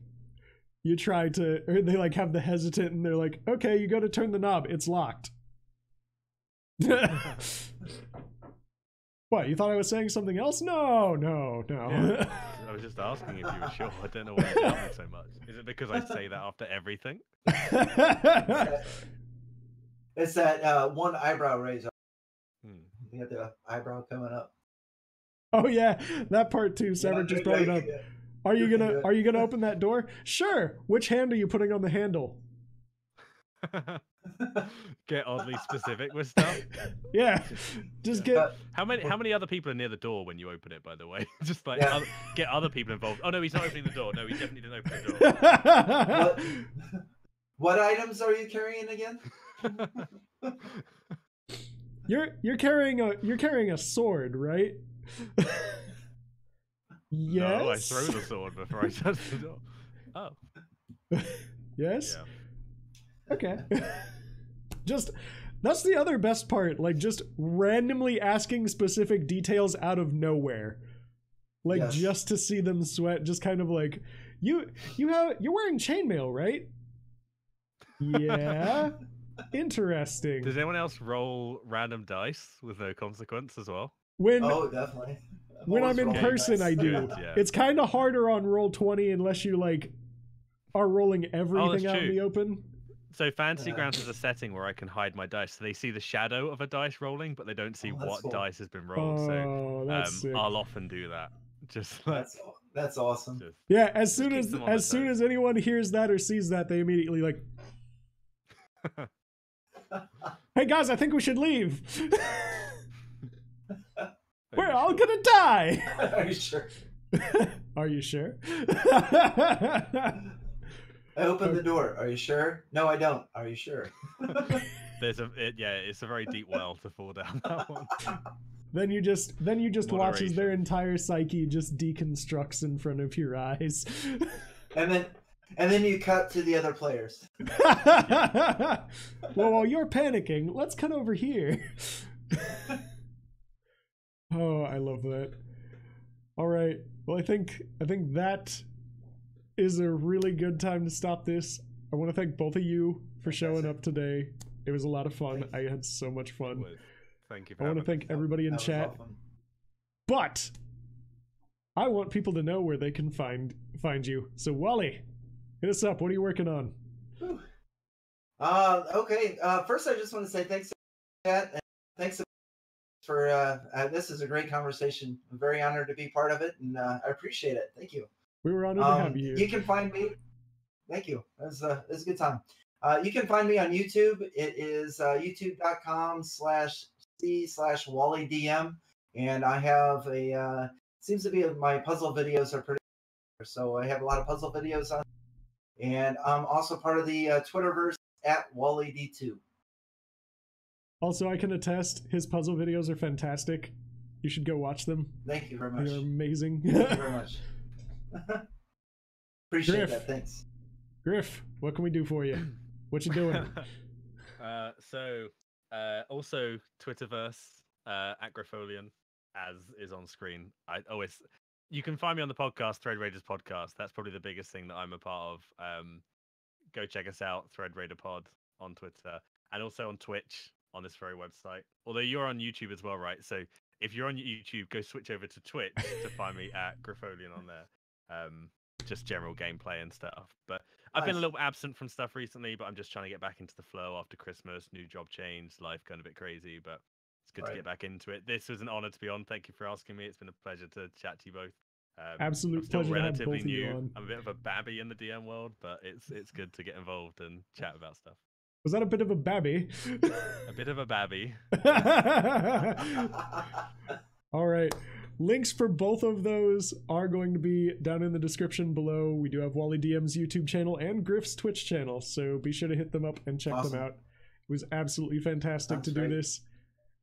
you try to, or they like have the hesitant, and they're like, okay, you go to turn the knob, it's locked. What, you thought I was saying something else? No. Yeah, I was just asking if you were sure. I don't know why you tell me so much. Is it because I say that after everything? It's that one eyebrow raise. You got the eyebrow coming up. Oh yeah, that part too. Sever just brought it up. Are you gonna open that door? Sure. Which hand are you putting on the handle? Get oddly specific with stuff. Yeah, just get. How many other people are near the door when you open it? By the way, just like get other people involved. Oh no, he's not opening the door. No, he definitely didn't open the door. What items are you carrying again? You're carrying a sword, right? Yes. No, I throw the sword before I touch the door. Oh. Yes. Yeah. Okay. Just that's the other best part, like just randomly asking specific details out of nowhere. Like just to see them sweat, just kind of like you're wearing chainmail, right? Yeah. Interesting. Does anyone else roll random dice with no consequence as well? Oh, definitely. When I'm in person, I do. Yeah. It's kind of harder on Roll20 unless you like are rolling everything out in the open. So Fantasy Grounds is a setting where I can hide my dice, so they see the shadow of a dice rolling, but they don't see what dice has been rolled. So I'll often do that. Just like, that's awesome. Yeah, as soon as anyone hears that or sees that, they immediately like. Hey guys, I think we should leave. We're all gonna die. Are you sure? Are you sure? I opened the door. Are you sure? No, I don't. Are you sure? It's a very deep well to fall down that one. Then you just watch as their entire psyche just deconstructs in front of your eyes. And then you cut to the other players. Well, while you're panicking, let's cut over here. Oh, I love that. All right. Well, I think that is a really good time to stop this. I want to thank both of you for showing up today. It was a lot of fun. I had so much fun. Thank you. I want to thank everybody in chat. Awesome. But I want people to know where they can find you. So Wally, hit us up. What are you working on? Okay. First, I just want to say thanks to chat, and thanks for this is a great conversation. I'm very honored to be part of it, and I appreciate it. Thank you. We were honored to have you. You can find me. Thank you. It was a good time. You can find me on YouTube. It is youtube.com/C/Wally D.M. And I have seems to be my puzzle videos are pretty, so I have a lot of puzzle videos on. And I'm also part of the Twitterverse at Wally D2. Also, I can attest his puzzle videos are fantastic. You should go watch them. Thank you very much. They're amazing. Thank you very much. Appreciate that. Thanks. Griff, what can we do for you? What you doing? Also Twitterverse at Gryffoleon, as is on screen. You can find me on the podcast, Thread Raiders Podcast. That's probably the biggest thing that I'm a part of. Go check us out, Thread Raider Pod on Twitter, and also on Twitch on this very website. Although you're on YouTube as well, right? So if you're on YouTube, go switch over to Twitch to find me at Gryffoleon on there. Just general gameplay and stuff. But I've been a little absent from stuff recently, but I'm just trying to get back into the flow after Christmas, new job change, life going a bit crazy. But good to get back into it. This was an honor to be on. Thank you for asking me. It's been a pleasure to chat to you both. Absolute I'm still pleasure to have relatively both of you new. on. I'm a bit of a babby in the DM world, but it's good to get involved and chat about stuff. Was that a bit of a babby? A bit of a babby. All right. Links for both of those are going to be down in the description below. We do have Wally DM's YouTube channel and Gryff's Twitch channel, so be sure to hit them up and check them out. It was absolutely fantastic to do this.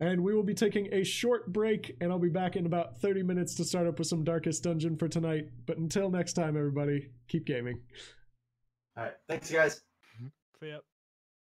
And we will be taking a short break, and I'll be back in about 30 minutes to start up with some Darkest Dungeon for tonight. But until next time, everybody, keep gaming. All right. Thanks, guys. See ya.